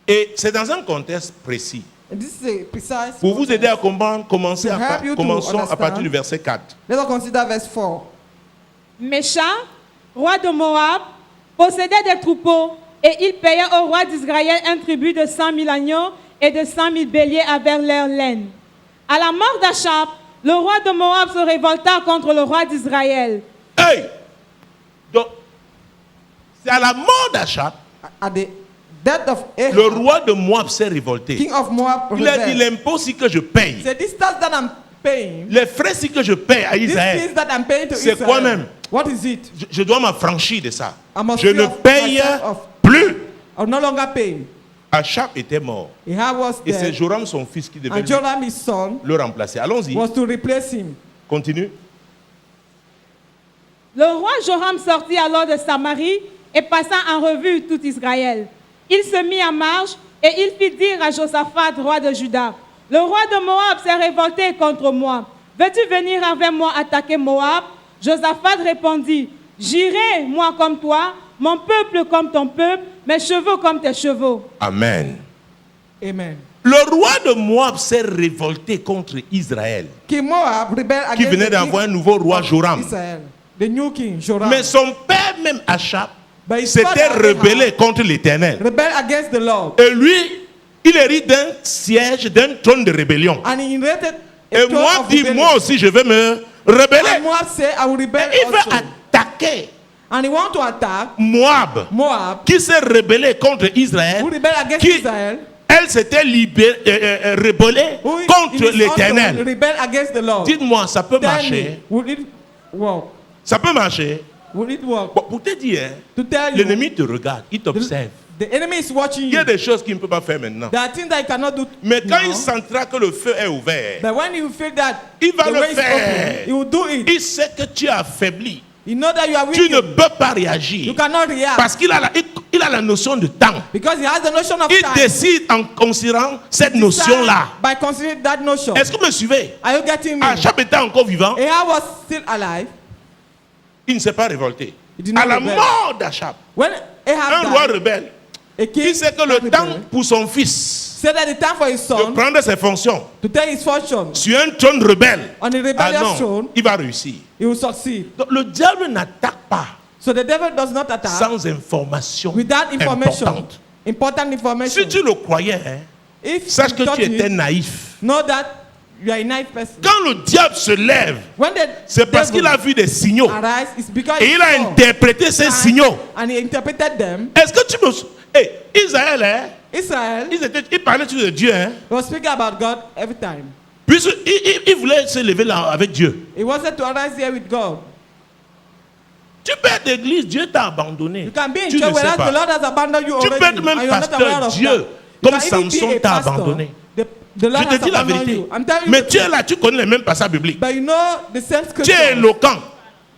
Et c'est dans un contexte précis. And this is a precise. Pour vous aider à comprendre, commençons To help you to à understand. partir du verset 4. Let us consider verse 4. Mécha, roi de Moab, possédait des troupeaux et il payait au roi d'Israël un tribut de 100 000 agneaux et de 100 000 béliers avec leur laine. À la mort d'Achab, le roi de Moab se révolta contre le roi d'Israël. Hey! Donc, c'est à la mort d'Achab, At the death of le Ahab, roi de Moab s'est révolté. king of Moab, Il a dit rebelled. l'impôt si que je paye, Say, this tax that I'm paying, les frais si que je paye à this Israël, fees that I'm paying to c'est Israel, quoi même? what is it? je dois m'affranchir de ça. I must Je free ne of paye myself of- plus. I'll no longer pay. Achab était mort. Ahab was Et c'est dead, Joram, son fils, qui devait and Joram, his son, le remplacer. Allons-y. was to replace him. Continue. Le roi Joram sortit alors de Samarie et passa en revue tout Israël. Il se mit en marche et il fit dire à Josaphat, roi de Juda, « Le roi de Moab s'est révolté contre moi. Veux-tu venir avec moi attaquer Moab ?» Josaphat répondit, « J'irai, moi comme toi, mon peuple comme ton peuple, mes chevaux comme tes chevaux. » Amen. Amen. Le roi de Moab s'est révolté contre Israël, King Moab rebelled qui against venait the d'avoir un king nouveau roi of Joram. Israel, the new king Joram. Mais son père même Achab But his s'était father, rebellé contre l'Éternel. rebelled against the Lord, Et lui, il hérite d'un siège, d'un trône de rébellion. and he inherited a Et throne moi, of dit, rebellion. moi aussi, je vais me rebeller. And Moab said, I will rebel Et il veut also. attaquer And he want to attack Moab, Moab, qui s'est rebellé contre Israël, who rebelled against qui, Israel, elle s'était rebellée who in contre his own l'Éternel. rebelled against the Lord. Dites-moi, ça peut Tell marcher? me, will it work? Ça peut marcher? Will it work? Bon, pour te dire, hein, To tell you, l'ennemi te regarde, il t'observe. the enemy is watching Il y a you. des choses qu'il ne peut pas faire maintenant. There are things that you cannot do Mais quand now, il sentira que le feu est ouvert, but when you feel that il va the le way is faire. open, he will do it. Il sait que tu es affaibli. You know that you are Tu weak. ne peux pas You réagir. cannot react Parce qu'il a, il a la notion de temps. because he has the notion of Il time. décide en considérant cette notion-là. By considering that notion. Est-ce que vous me suivez? Are you getting me? Achab était encore vivant. Ahab was still alive. Il ne s'est pas révolté. He did not À la rebel. mort d'Achab, When un Ahab roi died, rebelle, a king il sait que le rebelled. temps pour son fils Said that the time for his de son prendre ses fonctions to take his fortune sur un trône rebelle, on a ah rebellious non, throne, il va réussir. he will succeed. Donc le diable n'attaque pas So the devil does not attack sans information without information, importante. important information. Si tu le croyais, hein, If sache you que thought tu étais it, naïf. know that you are a nice person. Quand le diable se lève, When the c'est parce qu'il a vu des signaux. arise, it's because Et il a he saw interprété ces signs signaux. and he interpreted them. Est-ce que tu me... Hey, Israël, hein, Israel ils parlaient toujours de Dieu. Hein, was speaking about God every time. il voulait se lever là avec Dieu. He wanted to arise here with God. Tu peux être d'église, Dieu t'a abandonné. You can be in Tu church ne sais whereas pas. the Lord has abandoned you Tu already. peux être même and you are not aware pasteur, of Dieu, that. You comme can even Samson be a t'a pastor. abandonné. The Lord Je te has dis la abandoned vérité. you. I'm telling you Mais the tu es truth. là, tu connais les mêmes passages bibliques. But you know the same Tu es scripture. éloquent.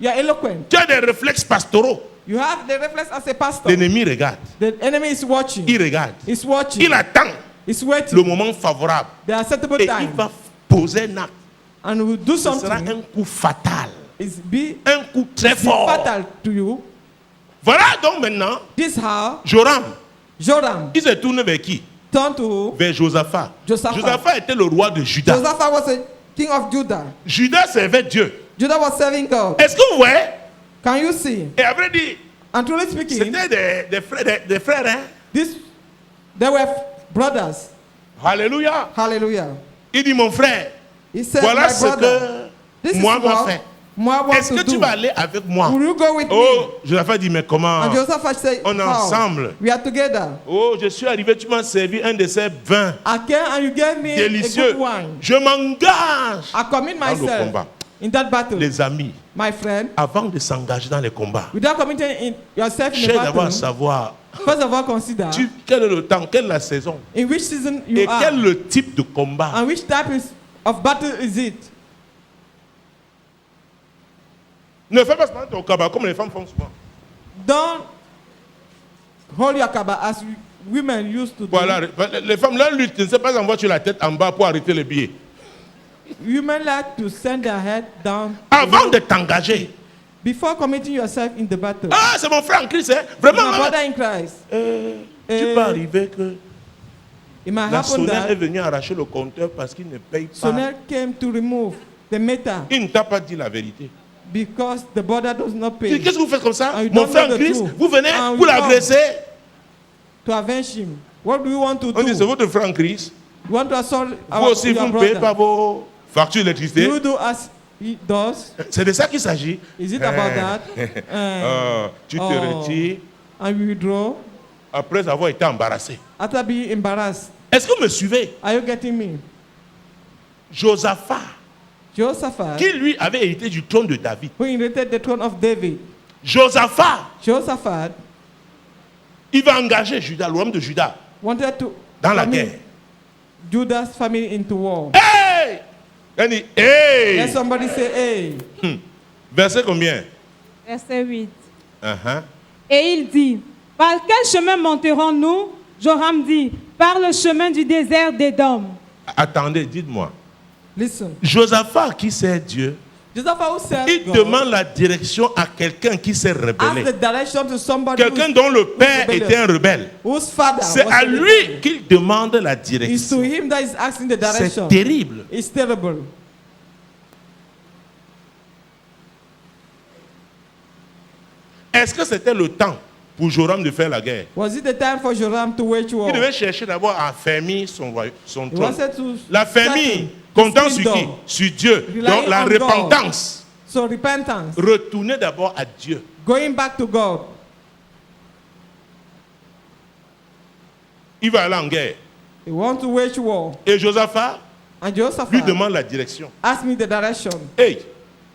You are eloquent. Tu as des réflexes pastoraux. You have the reflex as a pastor. L'ennemi regarde. The enemy is watching. Il regarde. He's watching. Il attend He's waiting. le moment favorable. The acceptable Et il time. va poser un acte. And will do Ce sera something. un coup fatal. It's be Un coup très fort. fatal to you. Voilà donc maintenant, This how Joram, Joram il s'est tourné vers qui? turned to Vers Josaphat. Josaphat. Josaphat était le roi de Juda. Josaphat was a king of Judah. Juda servait Dieu. Judah was serving God. Est-ce que vous voyez? Can you see? Et après dit, And truly speaking, c'était des frères, hein? they were brothers. Alléluia. Hallelujah. Il dit, mon frère, He said, voilà my ce brother, que this moi is m'a what fait. Moab wants Est-ce to que tu do. vas aller avec moi? Will you go with me? Oh, Josaphat dit, mais comment? And Josaphat said, On est how? ensemble. We are together. Oh, je suis arrivé, tu m'as servi un de ces vins I came and you gave me délicieux. a good wine. Je m'engage I commit dans le myself combat. in that battle. Les amis, My friend, avant de s'engager dans les combats, without committing yourself in the cherche d'abord à battle, savoir first of all consider quel est le temps, quelle est la saison in which season you et are quel est le type de combat. and which type of battle is it. Ne fais pas seulement ton combat comme les femmes font souvent. Don't hold your kaba as women used to do. Voilà, les femmes, leur lutte, ne sais pas envoyer sur la tête en bas pour arrêter les billets. Women like to send their head down Avant de t'engager. before committing yourself in the battle. Ah, c'est mon frère en Christ, hein? Vraiment. My maman. brother in Christ. Tu peux arriver que It might la happen sonnette est that venue arracher le compteur parce qu'il ne paye pas. Sonel came to remove the meter Il ne t'a pas dit la vérité. because the border does not pay Qu'est-ce que vous faites comme ça? And you Mon don't frère know en the Christ, truth. vous venez And pour you l'agresser. to avenge him. What do you want to On dit, c'est do? votre frère en Christ. You want to assault Vous aussi, vous your ne payez pas brother? vos factures d'électricité. You do as he does. C'est de ça qu'il s'agit. Is it about that? Tu te Oh. retires And you withdraw après avoir été embarrassé. after being embarrassed. Est-ce que vous me suivez? Are you getting me? Josaphat, Josaphat, qui lui avait hérité du trône de David. who inherited the throne of David. Josaphat, il va engager Juda, le royaume de Juda, Wanted to dans la commit guerre. Judah's family into war. Hey! Il dit, hey! Let somebody say, hey. Verset combien? Verset 8. Uh-huh. Et il dit, par quel chemin monterons-nous? Joram dit, par le chemin du désert d'Édom. Attendez, dites-moi. Listen. Josaphat qui sert Dieu, Joseph who said il God demande la direction à quelqu'un qui s'est asked rebellé. the direction to somebody Quelqu'un dont le père était un rebelle. whose father C'est was à a lui rebel. qu'il demande la It's to direction. him that is asking the C'est direction. terrible. It's terrible. Est-ce que c'était le temps pour Joram de faire la guerre? Was it the time for Joram to wage war? Il devait chercher d'abord à affermir son He trône. wanted to La famille, settle comptant his sur qui? kingdom. Sur Dieu. Relying Donc la on God. repentance. So repentance, Retournez d'abord à Dieu. going back to God. Il va aller en guerre. He want to wage war. Et Josaphat And lui Jehoshaphat demande la direction. asked me the direction. Hey,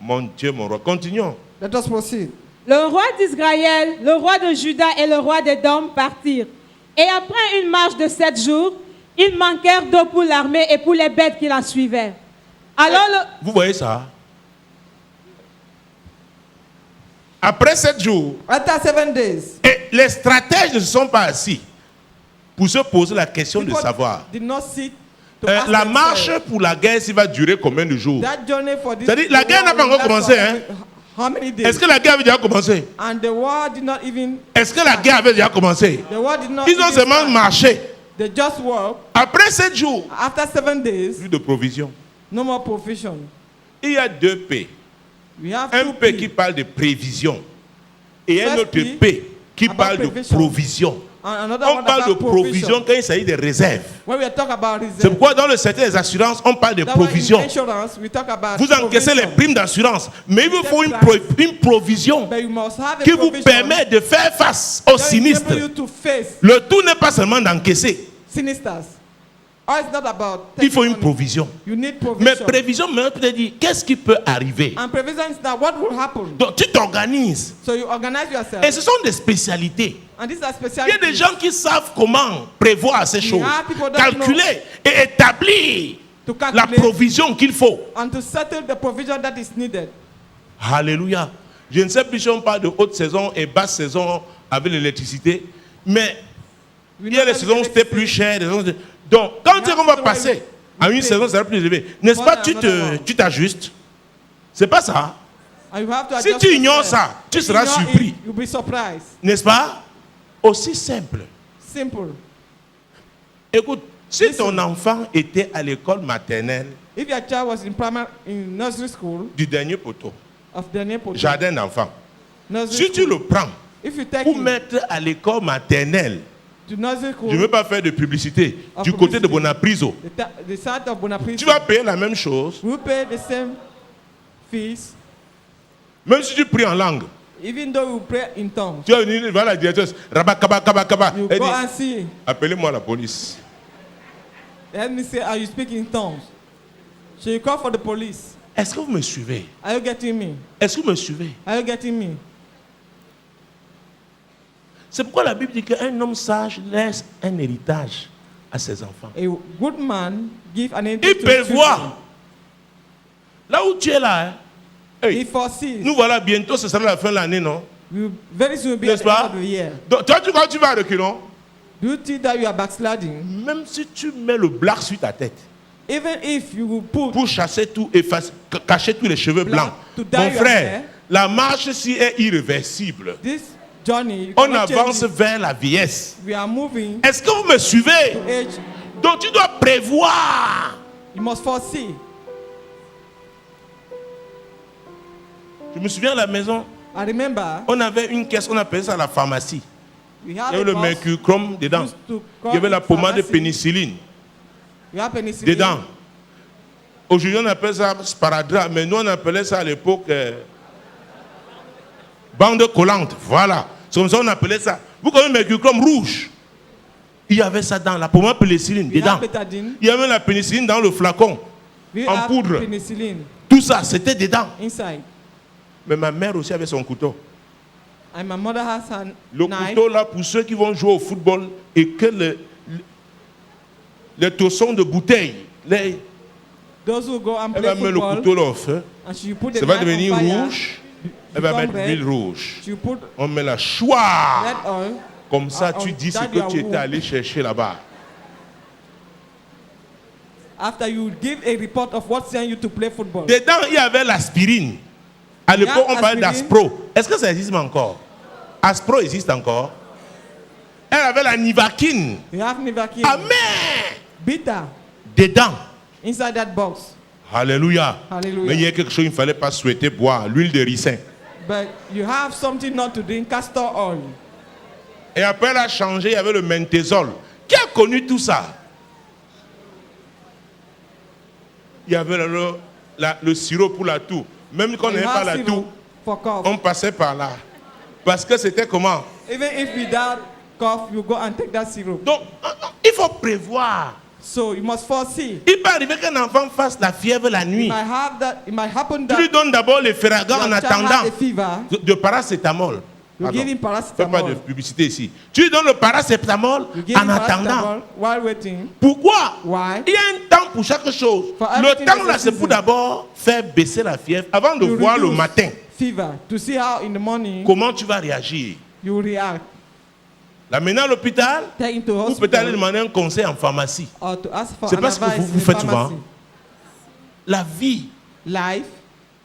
mon Dieu, mon roi. Continuons. Let us proceed. Le roi d'Israël, le roi de Juda et le roi d'Édom partirent. Et après une marche de 7 jours, ils manquèrent d'eau pour l'armée et pour les bêtes qui la suivaient. Alors Vous voyez ça? Après 7 jours, After 7 days, et les stratèges ne se sont pas assis pour se poser la question de people savoir did not sit to ask la themselves, marche pour la guerre, ça va durer combien de jours? that journey for this C'est-à-dire, la war guerre n'a pas will encore last commencé, for hein? How many days? Est-ce que la guerre avait déjà commencé? And the war did not even. Est-ce que la guerre avait déjà commencé? The war did not. Ils ont even seulement start. marché. They just work. Après 7 jours, After 7 days, plus de provision. no more provision. Il y a 2 P. We have Un two P P. qui parle de prévision et un First autre P, P qui about parle de provision. provision. And another On one parle de about provision quand il s'agit des réserves. When we talk about C'est reserve, pourquoi dans le secteur des assurances, on parle de that one in provision. insurance, we talk about Vous encaissez les provision. primes d'assurance, mais il vous faut une provision But you must have a qui vous provision permet de faire face aux that sinistres. enable you to face Le tout n'est pas seulement d'encaisser, sinisters. Or it's not about il faut une taking money. provision. You need Mais provision. prévision me peut dire qu'est-ce qui peut arriver. And provision is that what will happen. Donc tu t'organises. So you organize yourself. Et ce sont des spécialités. And these are Il y specialities. a des gens qui savent comment prévoir ces choses, have people that calculer et établir to la calculate provision qu'il faut. and to settle the provision that is needed. Alléluia. Je ne sais plus si on parle de haute saison et basse saison avec l'électricité, mais il y a des saisons où c'était plus cher. Donc, quand tu sais qu'on va passer à une saison, ça sera plus élevé. N'est-ce pas, tu t'ajustes. C'est pas ça. And you have to Si adjust tu ignores yourself. ça, tu If you seras ignore it, surpris. You'll be surprised. N'est-ce pas? Aussi simple. Simple. Écoute, si ton enfant était à l'école maternelle If your child was in nursery school du dernier poteau, of the neighborhood, jardin d'enfants, nursery si tu le prends if you take pour him mettre à l'école maternelle, to nursery school, je ne veux pas faire de publicité, Of du côté de publicity. Bonapriso, the site of Bonapriso, tu vas payer la même chose, will pay the same fees, même si tu pries en langue. even though you pray in tongues. Tu vas venir voir la directrice, Rabakaba, Kaba, Kaba. You Elle go dit, and see. appelez-moi la police. Let me say, are you speaking in tongues? So you call for the police. Est-ce que vous me suivez? Are you getting me? Est-ce que vous me suivez? Are you getting me? C'est pourquoi la Bible dit qu'un homme sage laisse un héritage à ses enfants. A good man give an Il inheritance to his prévoit. children. Là où tu es là, hein, hey, He foresees. nous voilà bientôt, ce sera la fin de l'année, non? You very soon be at N'est-ce the end pas? of the year. Donc, toi, tu crois que tu vas à reculons? Do you think that you are backsliding? Même si tu mets le black sur ta tête Even if you will put pour chasser tout, cacher tous les cheveux Black blancs, to dye mon your frère, hair. la marche-ci est irréversible. this journey, you On cannot change avance it. vers la vieillesse. We are moving Est-ce que vous me suivez? age. Donc tu dois prévoir. You must foresee. Je me souviens à la maison, I remember on avait une caisse, on appelait ça la pharmacie. we Il had y avait le a box mercurochrome dedans. used to Il y avait la call pommade de pharmacy. pénicilline We have penicillin. dedans. Aujourd'hui, on appelle ça sparadrap, mais nous, on appelait ça à l'époque bande collante. Voilà. C'est comme ça qu'on appelait ça. Vous connaissez le mercurochrome rouge? Il y avait ça dans la pommade de pénicilline We dedans. have betadine. Il y avait la pénicilline dans le flacon. We En have poudre. penicillin Tout ça, c'était dedans. inside. Mais ma mère aussi avait son couteau. And my mother has a Le knife. couteau là, pour ceux qui vont jouer au football et que les tossons de bouteille, Those who go and elle play va mettre le football, couteau là au feu. and she put the Ça va knife devenir on fire, rouge. Elle va become mettre red, l'huile rouge. you put On met la choix. red oil. Comme ça, tu on dis ce that que you tu are étais allé chercher là-bas. After you give a report of what sent you to play football. Dedans, il y avait l'aspirine. À l'époque, on parlait aspirine. d'Aspro. Est-ce que ça existe encore? Aspro existe encore. Elle avait la Nivaquine. You have Nivaquine. Amen. Bitter Dedans. inside that box. Alléluia. Hallelujah. Mais il y a quelque chose qu'il ne fallait pas souhaiter boire. L'huile de ricin. But you have something not to drink, castor oil. Et après, elle a changé. Il y avait le menthézol. Qui a connu tout ça? Il y avait le sirop pour la toux. Même quand on You n'avait pas have la syrup toux, for cough. on passait par là. Parce que c'était comment? Even if without cough, you go and take that syrup. Donc, il faut prévoir. So you must foresee. Il peut arriver qu'un enfant fasse la fièvre la nuit. It might happen Tu lui that donnes d'abord le Ferragan en your child attendant has a fever. de paracétamol. You Pardon. give him Fais pas de paracetamol. publicité ici. Tu lui donnes le paracétamol You give en him attendant. paracetamol while waiting. Pourquoi? Why? Il y a un temps pour chaque chose. For Le everything temps there's là, a c'est pour season. d'abord faire baisser la fièvre avant de You voir le reduce matin fever to see how in the morning comment tu vas réagir. you react. L'amener à l'hôpital Take him to ou peut-être aller hospital demander un conseil en pharmacie. or to ask for C'est an pas ce que advice vous in faites pharmacy. souvent. La vie, Life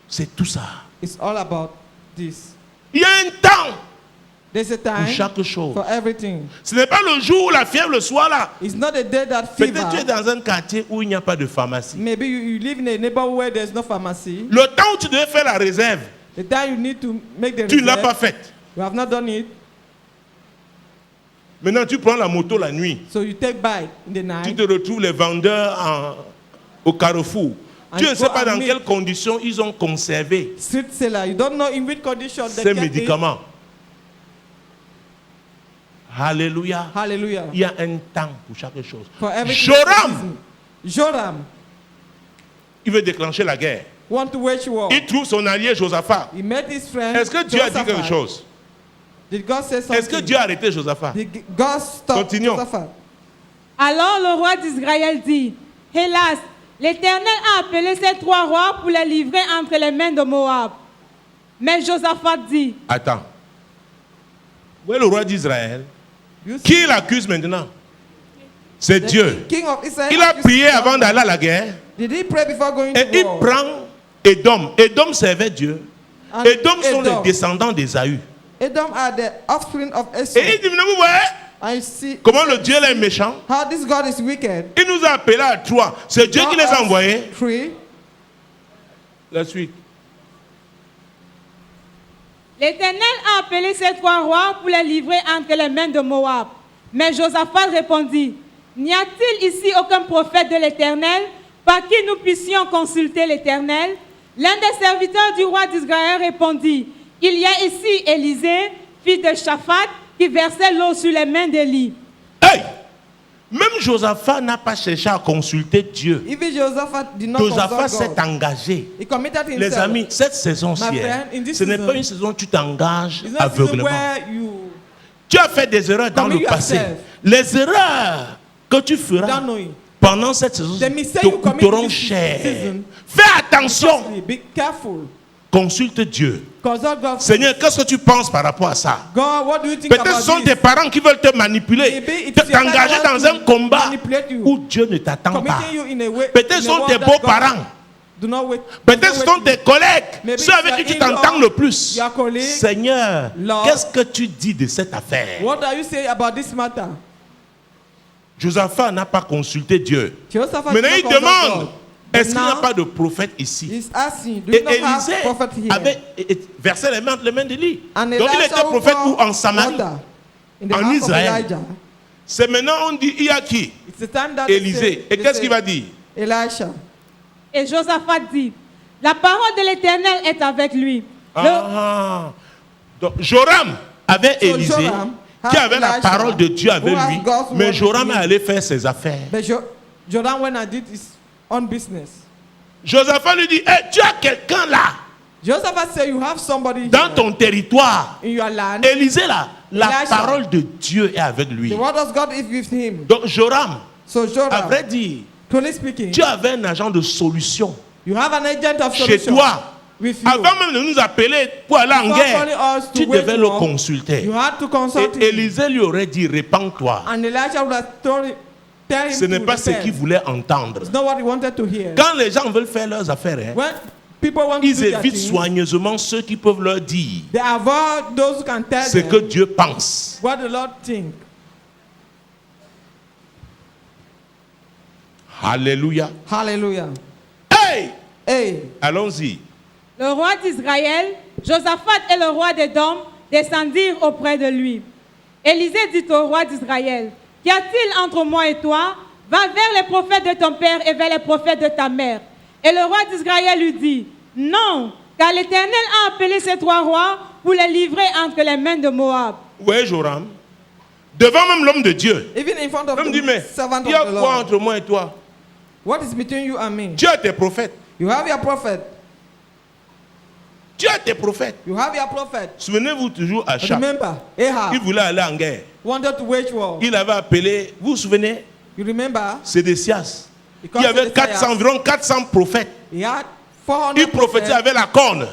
c'est tout ça. is all about this. Il y a un temps There's a pour time chaque chose. for everything. Ce n'est pas le jour où la fièvre le soir là. It's not a day that Peut-être tu es fever. dans un quartier où il n'y a pas de pharmacie. Maybe you live in a neighborhood where there's no pharmacy. Le temps où tu devais faire la réserve, The time you need to make the tu ne l'as pas reserve, faite. you have not done it. Maintenant, tu prends la moto la nuit. So you take bike in the Tu night. te retrouves les vendeurs au carrefour. And Tu ne go sais pas and dans meet quelles conditions ils ont conservé Street seller. You don't know in which condition they ces kept it. médicaments. Alléluia. Hallelujah. Il y a un temps pour chaque chose. For everything. Joram, Joram il veut déclencher la guerre. want to wage war. Il trouve son allié Josaphat. He met his friend. Est-ce que Dieu a dit Josaphat. quelque chose? Did God say something? Est-ce que Dieu a arrêté Josaphat? Did God stop Continuons. Josaphat? Alors le roi d'Israël dit, hélas, l'Éternel a appelé ces trois rois pour les livrer entre les mains de Moab. Mais Josaphat dit, Attends. Où est le roi d'Israël? You see, Qui l'accuse maintenant? C'est the Dieu. King of Israel. Il a accused prié God. avant d'aller à la guerre. Did he pray before going Et to il war? prend Édom. Édom servait Dieu. And Édom sont les Edom. descendants d'Ésaü. Edom are the offspring of Esau. Et il dit, mais vous voyez And you see comment le Dieu là est méchant? how this God is wicked. Il nous a appelés à trois. C'est Dieu qui les a envoyés. Three. La suite. l'Éternel a appelé ces trois rois pour les livrer entre les mains de Moab. Mais Josaphat répondit, n'y a-t-il ici aucun prophète de l'Éternel par qui nous puissions consulter l'Éternel? L'un des serviteurs du roi d'Israël répondit, il y a ici Élisée, fils de Shaphat, qui versait l'eau sur les mains d'Élie. Hey! Même Josaphat n'a pas cherché à consulter Dieu. Even Josaphat did not Josaphat consult s'est God. engagé. He committed himself. Les amis, cette saison-ci, My friend, in this ce n'est season, pas une saison où tu t'engages It's not a season aveuglement. where you Tu as fait des erreurs dans Commit le passé. yourself. Les erreurs que tu feras don't know it. pendant cette saison The mistake te you commit coûteront this cher. season. Fais attention. Be careful. Consulte Dieu. Consult God. Seigneur, qu'est-ce que tu penses par rapport à ça? God, what do you think Peut-être about ce sont this? tes parents qui veulent te manipuler, Maybe it is your t'engager parents dans un to combat manipulate you. où Dieu ne t'attend pas. Committing you in a way. Peut-être in ce a sont world tes that God beaux-parents. Do not wait. Peut-être ce sont tes collègues, Maybe ceux avec it's qui tu your t'entends in-law, le plus. your colleague. Seigneur, Lord. qu'est-ce que tu dis de cette affaire? What are you saying about this matter? Josaphat n'a pas consulté Dieu. Josaphat Maintenant, did il not consult demande, God. But est-ce qu'il n'y a now, pas de prophète ici? he's asking, do Et you not have Élisée prophet here? avait versé les mains entre les mains d'Élie. And Donc il Elisha était prophète will où? En Samarie. water in the En house of Israël. Elijah. C'est maintenant on dit, il y a qui? It's the time that they Élisée. say- Et they qu'est-ce say, qu'il va dire? Elisha. Et Josaphat dit, la parole de l'Éternel est avec lui. Ah. Donc Joram avait So Élisée Joram qui had avait la Elisha, parole de Dieu avec who has lui, God's mais word Joram with est him. allé faire ses affaires. But Joram went and did his own business. Josaphat lui dit, hey, tu as quelqu'un là, Josaphat said, you have somebody dans here ton territoire. in your land. Élisée là, la Elisha. parole de Dieu est avec lui. The word of God is with him. Donc Joram, So à Joram, vrai dire, truly speaking, tu avais un agent de solution you have an agent of chez solution toi with you. Avant même de nous appeler pour aller en Before guerre, calling us to tu wage devais le war, consulter. You had to consult Et him. Élisée lui aurait dit, répands-toi. And Elijah would have tell him Ce n'est to pas ce repent. qu'il voulait entendre. It's not what he wanted to hear. Quand les gens veulent faire leurs affaires, hein, When people want to ils do their évitent things, soigneusement ceux qui peuvent leur dire they avoid those who can tell ce them que Dieu pense. what the Lord thinks. Alléluia. Hallelujah. Hey! Hey, Allons-y. Le roi d'Israël, Josaphat et le roi d'Édom descendirent auprès de lui. Élisée dit au roi d'Israël, qu'y a-t-il entre moi et toi? Va vers les prophètes de ton père et vers les prophètes de ta mère. Et le roi d'Israël lui dit, non, car l'Éternel a appelé ces trois rois pour les livrer entre les mains de Moab. Ouais, Joram. Devant même l'homme de Dieu. even in front of L'homme dit, mais the servant il y a of the quoi Lord, entre moi et toi? what is between you and me? Tu as tes prophètes. You have your prophet. Tu as tes prophètes. You have your prophet. Souvenez-vous toujours à Achab. Remember, Ahab Il voulait aller en guerre. wanted to wage war. Il avait appelé, vous vous souvenez, You remember? Sédécias. Because Il y avait Sédécias, environ 400 prophètes. he had 400 Il prophétisait avec la corne.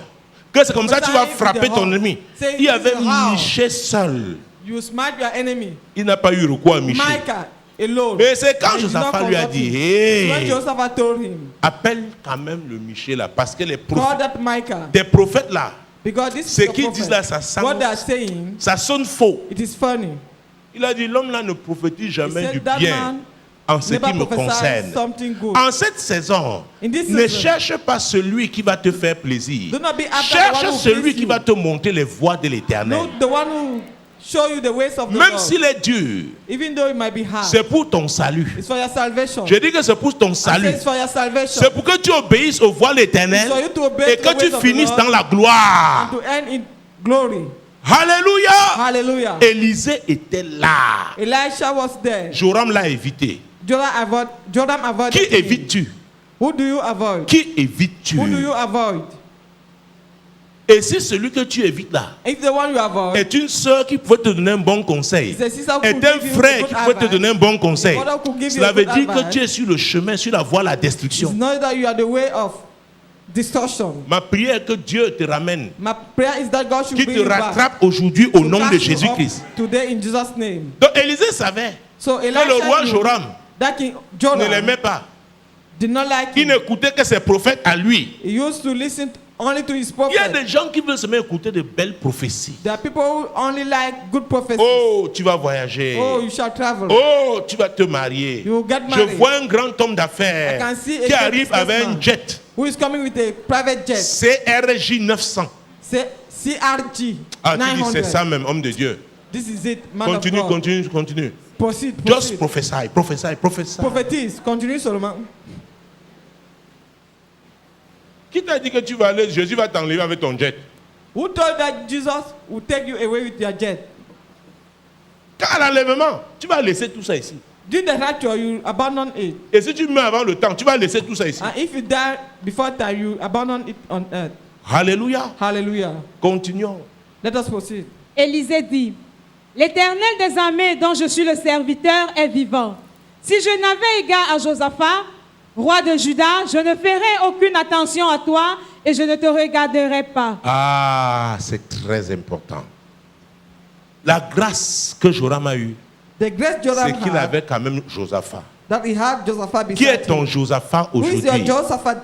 Que c'est comme ça que tu vas Prophesy frapper with the ton horn. ennemi. Say, Il avait "This is how Michée seul. you smite your enemy. Il n'a pas eu recours à Michée. Micah alone. Mais c'est quand And he did not Josaphat lui a consult dit, him. hey, When Josaphat told him, appelle quand même le Michée là. Parce que les call prophètes, that Micah. des prophètes là, Because this ce is the qu'ils disent là, prophet. ça What they are sonne, saying, ça sonne faux. it is funny. Il a dit, l'homme là ne prophétise He jamais said du that bien man en ce never qui me prophesied concerne. something good. En cette saison, In this ne season, cherche pas celui qui va te faire plaisir. do not be after the Cherche one who celui please qui you. va te montrer les voies de l'éternel. Not the one who show you the ways of the Même Lord. s'il est dur, Even though it might be hard, c'est pour ton salut. it's for your salvation. Je dis que c'est pour ton I say salut. it's for your salvation. C'est pour que tu obéisses aux voies de l'éternel It's for you to obey et to que the tu ways of the finisses Lord dans la gloire. and to end in glory. Alléluia. Hallelujah. Élisée était là. Elisha was there. Joram l'a évité. Joram avoided Qui him. évites-tu? Who do you avoid? Qui évites-tu? Who do you avoid? Et si celui que tu évites là If the one you avoid est une sœur qui peut te donner un bon conseil, is a sister who est could un give you frère good qui peut te advice, donner un bon conseil, a brother who could give you cela a veut good dire que advice, tu es sur le chemin, sur la voie de la it's destruction. not that you are the way of distortion. Ma prière est que Dieu te ramène, My prayer is that God should qu'il bring te you back. rattrape aujourd'hui au To nom de catch you Jésus-Christ. up today in Jesus' name. Donc Élisée savait So que le roi Elisha Joram knew that King ne Joram l'aimait pas. did not like Il him. n'écoutait que ses prophètes à lui. He used to listen only to his Il y a prophet. des gens qui veulent seulement écouter de belles prophéties. There are people who only like good prophecies. Oh, tu vas voyager. Oh, you shall travel. Oh, tu vas te marier. You will get Je married. vois un grand homme I d'affaires can see a qui great arrive avec un businessman jet who is coming with a private jet. CRJ 900. CRG Ah, tu dis 900. c'est ça même, homme de Dieu. This is it, man Continue, of God. continue, continue. Proceed, Just proceed. prophesy, prophesy, prophesy. Prophétise, continue seulement. Qui t'a dit que tu vas aller, Jésus va t'enlever avec ton jet? Who told that Jesus will take you away with your jet? Car à l'enlèvement, tu vas laisser tout ça ici. Did the rapture, you abandon it. Et si tu meurs avant le temps, tu vas laisser tout ça ici. And if you die before time, you abandon it on earth. Alléluia. Hallelujah. Continuons. Let us proceed. Élisée dit, l'Éternel des armées dont je suis le serviteur est vivant. Si je n'avais égard à Josaphat, roi de Juda, je ne ferais aucune attention à toi et je ne te regarderai pas. Ah, c'est très important. La grâce que Joram a eue, The great Joram c'est qu'il had, avait quand même Josaphat. that he had Josaphat beside Qui est ton him. Josaphat Who is your aujourd'hui? Josaphat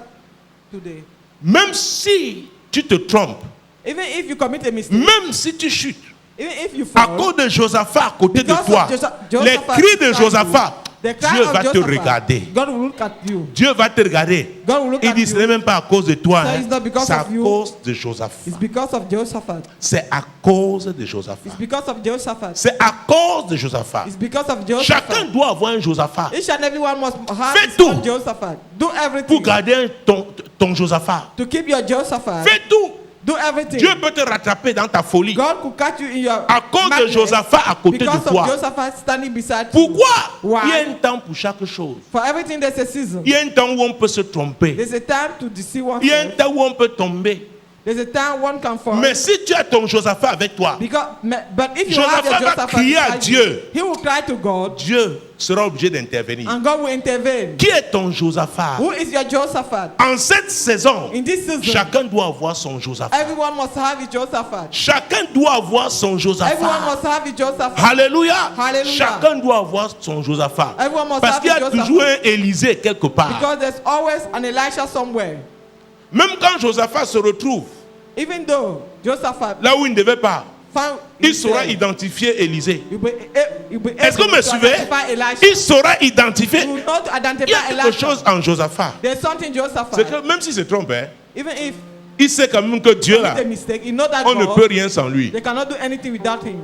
today? Même si tu te trompes, Even if you commit a mistake, même si tu chutes, even if you à fall, cause de Josaphat à côté de because toi, of les Josaphat cris de beside Josaphat, you, the cry Dieu of va te Josaphat, regarder. God will look at you. Dieu va te regarder. God will look Il at dit, ce you. n'est même pas à cause de toi, So hein. it's not because C'est à of you. cause de Josaphat. It's because of Josaphat. C'est à cause de Josaphat. It's because of Josaphat. C'est à cause de Josaphat. It's because of Chacun Josaphat. doit avoir un Josaphat Each and everyone must have Fais his tout. own Josaphat. Do pour everything garder ton Josaphat. to keep your Josaphat. Fais tout. Do everything. Dieu peut te rattraper dans ta folie. God could catch you in your À cause de madness Josaphat à côté because de toi. of Josaphat standing beside you. Pourquoi? Why? Il y a un temps pour chaque chose. For everything there's a season. Il y a un temps où on peut se tromper. There's a time to deceive Il y a un oneself. temps où on peut tomber. There's a time one can fall. Mais si tu as ton Josaphat avec toi, But if you Josaphat have your va Josaphat crier à beside Dieu. you, he will cry to God. Dieu, sera obligé d'intervenir. And God will intervene. Qui est ton Josaphat? Who is your Josaphat? En cette saison, In this season, chacun doit avoir son Josaphat. everyone must have his Josaphat. Chacun doit avoir son Everyone Josaphat. must have his Josaphat. Alléluia. Hallelujah. Chacun doit avoir son Josaphat. Everyone must Parce have qu'il y his a Josaphat. toujours un Élisée quelque part. Because there's always an Elisha somewhere. Même quand Josaphat se retrouve Even though Josaphat là où il ne devait pas, found il saura himself, identifier Élisée. you'll be Est-ce que able vous me to suivez? identify Elisha. Il saura identifier. You will not Il y identify a quelque Elisha. chose en Josaphat. There's something C'est Josaphat. que même s'il se trompe, hein, Even if il sait quand même que Dieu he là, made a mistake, you know that on ne God, peut rien sans lui. they cannot do anything without him.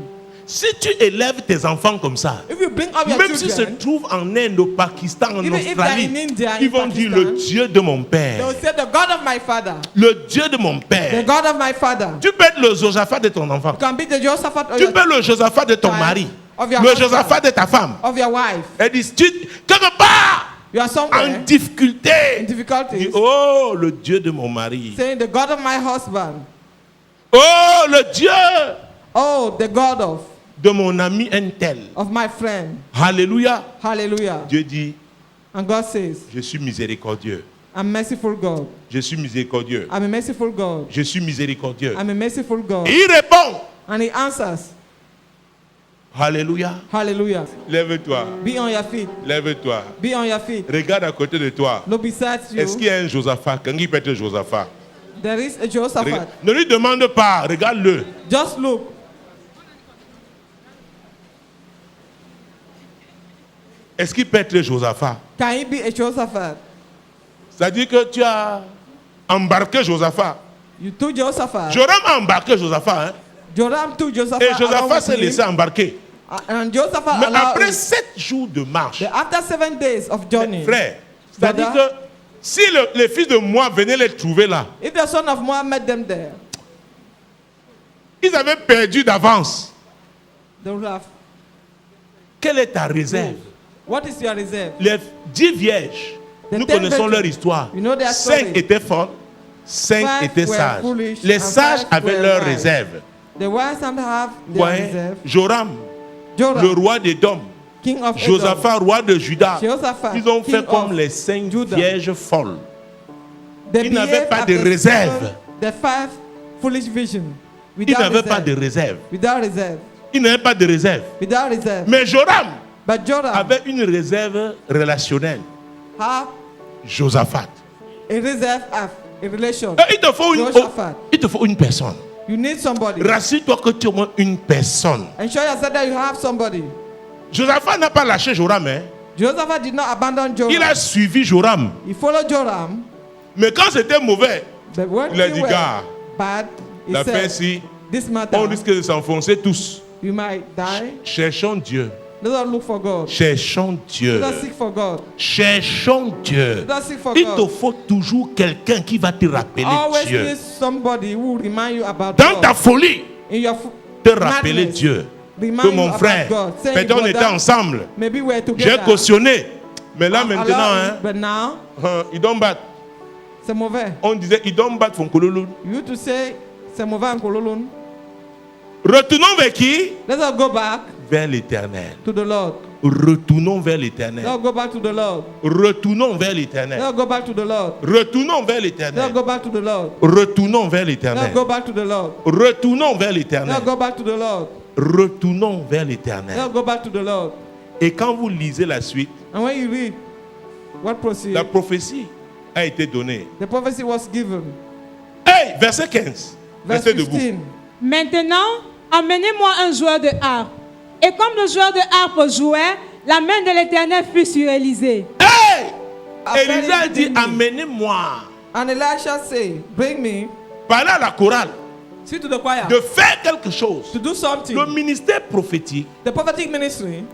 Si tu élèves tes enfants comme ça, If you bring up your même s'ils se children, trouvent en Inde, au Pakistan, en even if they're Australie, in India, ils in vont dire Pakistan, le Dieu de mon they père. will say the God of my father. Le Dieu de mon The père. God of my father. Tu peux être le Josaphat de ton enfant. You can be the Josaphat of Tu your, peux être le Josaphat de ton Child, mari. of your Le husband. Josaphat de ta femme. of your wife. Elle dit, quelque part, You are en somewhere in difficulté. Dis, difficulties, oh, le Dieu de mon mari. saying the God of my husband. Oh, le Dieu Oh, the God de mon ami Intel. of my friend. Alléluia. Hallelujah. Dieu dit, And God says, je suis miséricordieux. I'm merciful God. Je suis miséricordieux. I'm a merciful God. Je suis miséricordieux. I'm a merciful God. Et il répond, And he answers, Alléluia. Hallelujah. Lève-toi. Be on your feet. Lève-toi. Be on your feet. Regarde à côté de toi. Look beside Est-ce qu'il you. y a un Josaphat? Quelqu'un qui peut être Josaphat? There is a Josaphat. Ne lui demande pas, regarde-le. Just look. Est-ce qu'il peut être Josaphat? Can he be a Josaphat? C'est-à-dire que tu as embarqué Josaphat. You took Josaphat. Joram a embarqué Josaphat. Hein? Joram took Josaphat. Et along Josaphat with s'est him. laissé embarquer. And Josaphat Mais allowed après him. 7 jours de marche, After 7 days of journey, frère, c'est-à-dire Brother, que si les fils de moi venaient les trouver là, if the son of Moab met them there, ils avaient perdu d'avance. they would have. Quelle est ta réserve? What is your reserve? Les 10 vierges, The nous 10 connaissons virgins. leur histoire. You know their 5 story. étaient folles, 5 5 étaient were sages. foolish Les and sages 5 avaient were leur wise. réserve. The wise and have their Voyez, reserve. Joram, Joram, le roi d'Édom, king of Edom. Josaphat, roi de Juda, Josaphat, ils ont king fait comme of les 5 Judah. vierges folles. They Ils n'avaient behaved pas as de the réserve. seven- The 5 foolish vision. Ils Without n'avaient pas de reserve. réserve. Without reserve. Ils n'avaient pas de réserve. Without reserve. Mais Joram But Joram avait une réserve relationnelle. have Josaphat. a reserve of a relation. Et Josaphat. il te faut une personne. You need somebody. Rassure-toi que tu as au moins une personne. Ensure yourself that you have somebody. Josaphat n'a pas lâché Joram. Hein. Josaphat did not abandon Joram. Il a suivi Joram. He followed Joram. Mais quand c'était mauvais, But when il a he dit, were gars, bad, he l'affaire said, si this matter, on risque de s'enfoncer tous. you might die. Cherchons Dieu. Let us look for God. Cherchons Dieu. Let us seek for God. Cherchons Dieu. Let us seek for Il te God. faut toujours quelqu'un qui va te rappeler Always Dieu. need somebody who will remind you about Dans God. ta folie, In your te rappeler madness, Dieu. remind Que you mon about frère, God. Saying, peut-être on brother, était ensemble. maybe we're J'ai together. cautionné. Mais là Allow maintenant, me, hein, but now, ils doivent battre. c'est mauvais. On disait, ils doivent battre Fonkololo. You to say, c'est mauvais en Kololon. Retournons vers qui? Let us go back Vers l'éternel. to the Lord. Retournons vers Let l'éternel. us go back to the Lord. Retournons vers Let l'éternel. us go back to the Lord. Retournons vers Let us l'éternel. go back to the Lord. Retournons vers Let us l'éternel. go back to the Lord. Retournons vers Let l'éternel. us go back to the Lord. Retournons vers Let l'éternel. us go back to the Lord. Et quand vous lisez la suite, And when you read what proceeds, la prophétie a été donnée. the prophecy was given. Hey, verset 15. Verse Restez debout. 15. Maintenant, emmenez-moi un joueur de harpe. Et comme le joueur de harpe jouait, la main de l'Éternel fut sur Élisée. Hey! After Élisée a dit, leading me, amenez-moi. And Elisha said, bring me, Parlez à la chorale see to the choir, de faire quelque chose. to do something. Le ministère prophétique, The prophetic ministry,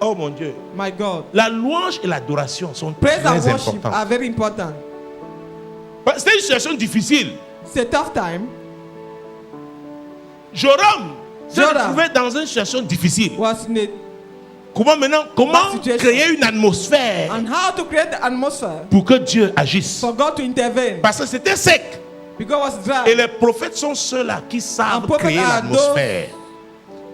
oh mon Dieu, my God, la louange et l'adoration sont praise and très worship importantes. are very important. C'est une situation difficile. It's a tough time. Joram se Joram retrouvait dans une situation difficile. Was in it, Comment situation. créer une atmosphère and how to create the atmosphere pour que Dieu agisse? for God to intervene. Parce que c'était sec. Because it was dry. Et les prophètes sont ceux-là qui savent And prophets créer are l'atmosphère.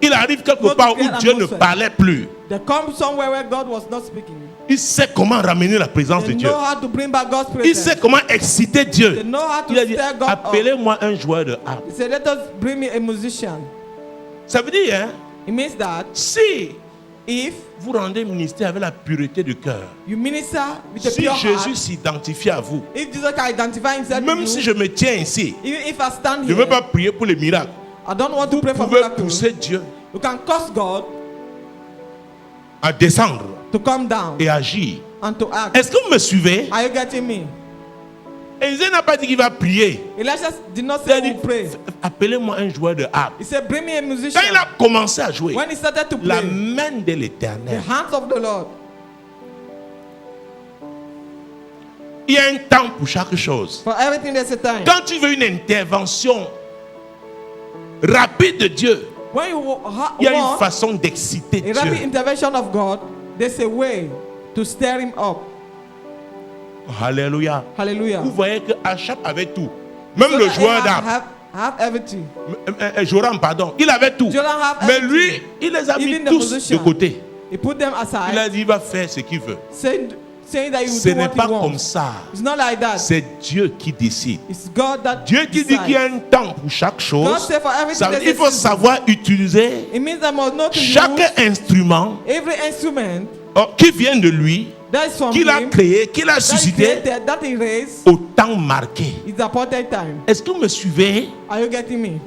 Il arrive quelque Not part to create où Dieu ne atmosphere. parlait plus. They come somewhere where God was not speaking. Il sait comment ramener la présence de They Dieu. know how to bring back God's Il presence. sait comment exciter Dieu. They know how to Il a dit, stir God up. appelez-moi un joueur de harpe. He said, let us bring me a musician. Ça veut dire, hein, It means that si if vous rendez ministère avec la pureté du cœur, you minister with a si pure Jésus heart, s'identifie à vous, if Jesus can identify himself même with si you, je me tiens ici, even if I stand je ne here, veux pas prier pour les miracles. I don't want to pray Vous for pouvez miracles. pousser Dieu You can curse God à descendre to come down et agir. and to act. Est-ce que vous me suivez? Are you getting me? Élisée n'a pas dit qu'il va prier. Elisha did not Il a say dit, he will pray. appelez-moi un joueur de harpe. He said, bring me a Quand musician. il a commencé à jouer, When he started to la play, main de the l'Éternel. hands of the Lord. Il y a un temps pour chaque chose. For everything there's a time. Quand tu veux une intervention rapide de Dieu, When you il y a une want façon d'exciter a rapid Dieu. intervention of God, there's a way to stir him up. Alléluia. Hallelujah. Vous voyez qu'à chaque avec tout, même So le that joueur Ahab d'arbre, have everything. Joram, pardon, il avait tout. Joram have Mais everything. lui, il les a mis Even the tous de musician. côté. He put them Il aside, a dit, il va faire ce qu'il veut. saying that he will Ce do n'est what pas he comme wants. ça. It's not like that. C'est Dieu qui décide. It's God that Dieu qui dit qu'il y a un temps pour chaque God chose. said for everything Ça veut there's dire qu'il a faut season. savoir utiliser It means I must know to chaque use instrument every instrument qui vient de lui, that is from qu'il a him, créé, qu'il a that he suscité created, that he raised. au temps marqué. It's appointed time. Est-ce que vous me suivez? Are you getting me?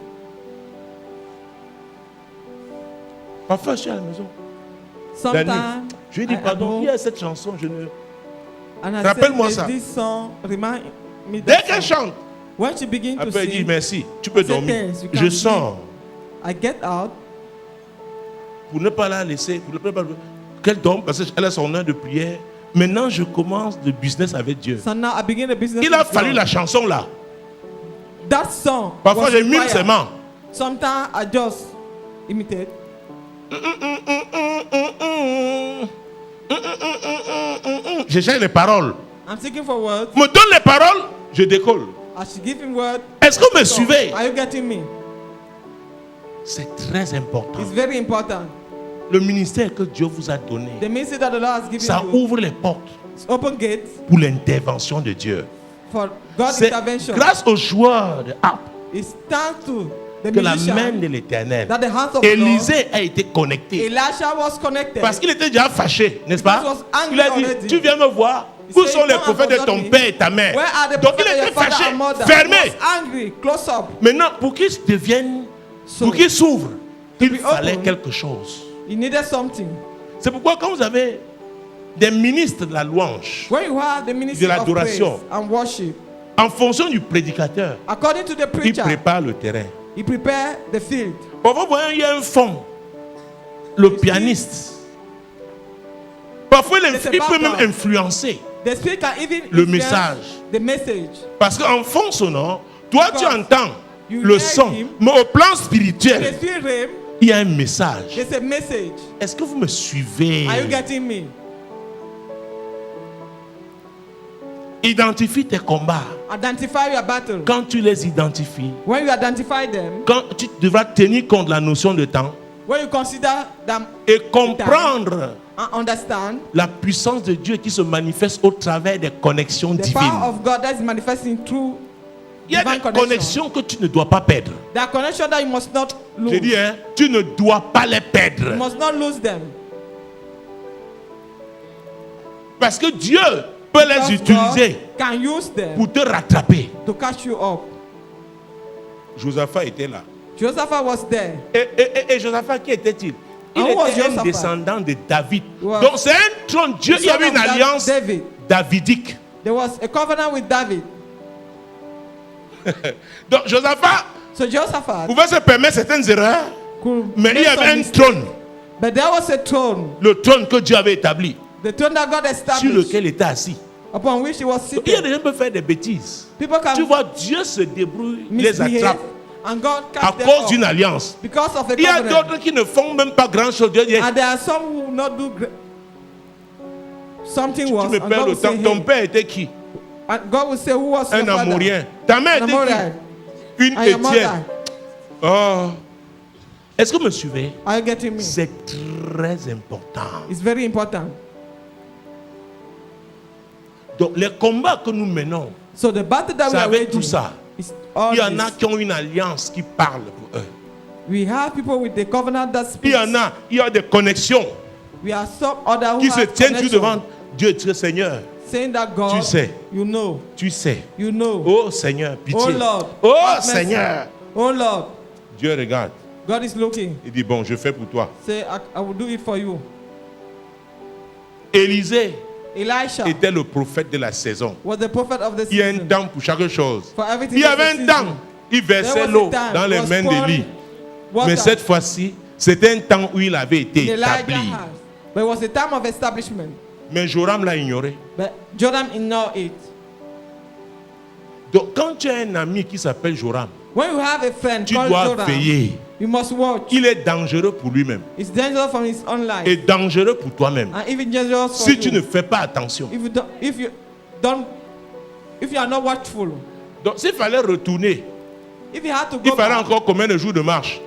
Parfois, je suis à la maison. Sometimes Je lui dis, I pardon, go il y a cette chanson, je ne... and I Rappelle-moi say, ça. this song remind me Dès that qu'elle song. chante, When she begin to après elle dit, sing, merci, tu peux I say, dormir. "Thanks, you can Je sleep." sors I get out pour ne pas la laisser, pour ne pas qu'elle dorme, parce qu'elle a son heure de prière. Maintenant, je commence le business avec Dieu. so now I begin the business. Il a with fallu God. la chanson là. That song. Parfois, was j'ai mime required. ses mains. Sometimes I just imitate. Je cherche les paroles. I'm seeking for words. Me donne les paroles, je décolle. I should give him word. Est-ce que vous me So, suivez? are you getting me? C'est très important. It's very important. Le ministère que Dieu vous a donné, The ministry that the Lord has given ça you, ouvre les portes open gates pour l'intervention de Dieu. for God's C'est intervention. grâce aux joueurs de harpe It's thanks to the que la main musician de l'Éternel, that the hands of the Lord, Élisée a été connecté. Elisha was connected. Parce qu'il était déjà fâché, n'est-ce pas? Because he was angry Il a dit, already. tu viens me voir. He Où said, sont les "Come prophètes and de ton forget père et ta mère?" Where are the Donc il prophets of était your father fâché, and mother? fermé. He was angry, close up. Maintenant, pour qu'il devienne, So, pour qu'il s'ouvre, il be fallait open. quelque chose. he needed something. C'est pourquoi quand vous avez des ministres de la louange, When you have the ministry De of l'adoration. praise and worship, en fonction du prédicateur, according to the il preacher, prépare le terrain. he prepared the field. Parfois, vous voyez, il y a un fond. Le pianiste. Parfois, C'est il pas peut même grave. influencer. The spirit can even Le influence message. the message. Parce qu'en fond sonore, toi, tu Because entends you le hear son. him. Mais au plan The spirituel, spirit realm, il y a un message. there's a message. Est-ce que vous me suivez? Are you getting me? Identifie tes combats. Identify your battle. Quand tu les identifies, When you identify them, quand tu devras tenir compte de la notion de temps when you consider them et comprendre and understand la puissance de Dieu qui se manifeste au travers des connexions the divines. power of God that is manifesting through Il y a divine des connection. connexions que tu ne dois pas perdre. There are connections that you must not lose. Je dis, hein, tu ne dois pas les You perdre. must not lose them. Parce que Dieu peut les Because utiliser God can use them pour te rattraper. to catch you up. Josaphat était là. Josaphat was there. Et Josaphat, qui était-il? Il And who was était un Josaphat? descendant de David. Was Donc c'est un trône. Dieu, The il y avait son une of alliance David. davidique. There was a covenant with David. Donc Josaphat So Josaphat pouvait se permettre certaines erreurs, could mais il y make avait some un mistakes. trône. But there was a throne, Le trône que Dieu avait établi, the throne that God sur established, lequel il était assis. upon which he was Donc, il y a seated. des gens qui peuvent faire des bêtises. People can Tu vois, Dieu se débrouille, les misbehave, attrape and God à catch them cause d'une up alliance. because of a Il y a covenant. d'autres qui ne font même pas grand-chose. Dieu dit, And there are some who will not do something tu worse. me And perds God le will say, temps. Ton hey. père était qui? And God will say, who was Un your father? Amorien. Ta mère An était Amorite. qui? Une And your Étienne. mother. Oh. Est-ce que vous me suivez? Are you getting me? C'est très important. It's very important. Donc les combats que nous menons, So the battle that we c'est are avec tout waging ça. is all Il y en a this. qui ont une alliance qui parle pour eux. We have people with the covenant that Il speaks. y en a, il y a des connexions We are some other who qui se have tiennent connection, devant Dieu, Dieu Seigneur. saying that God, Tu sais. you know, Tu sais. you know. Oh Seigneur, pitié. Oh Lord, Oh have mercy. Seigneur. Oh Lord, Dieu regarde. God is looking. Il dit, bon, je fais pour toi. Say, I will do it for you. Élisée Elisha était le prophète de la saison. was the prophet of the Il y a un season. temps pour chaque chose. For everything Il y there's avait a un season. temps, il There versait was a l'eau time dans he les was mains pouring d'Élie. water Mais cette fois-ci, c'était un temps où il avait été in Elijah's établi. house. But it was a time of establishment. Mais Joram l'a ignoré. But Joram ignored it. Donc quand tu as un ami qui s'appelle Joram, When you have a friend tu called dois Joram, veiller. you must watch. Il est dangereux pour lui-même It's dangerous from his own life. et dangereux pour toi-même. And even dangerous for Si you. tu ne fais pas attention. If you are not watchful, Donc s'il fallait retourner, if you had to il go fallait back, encore combien de jours de marche?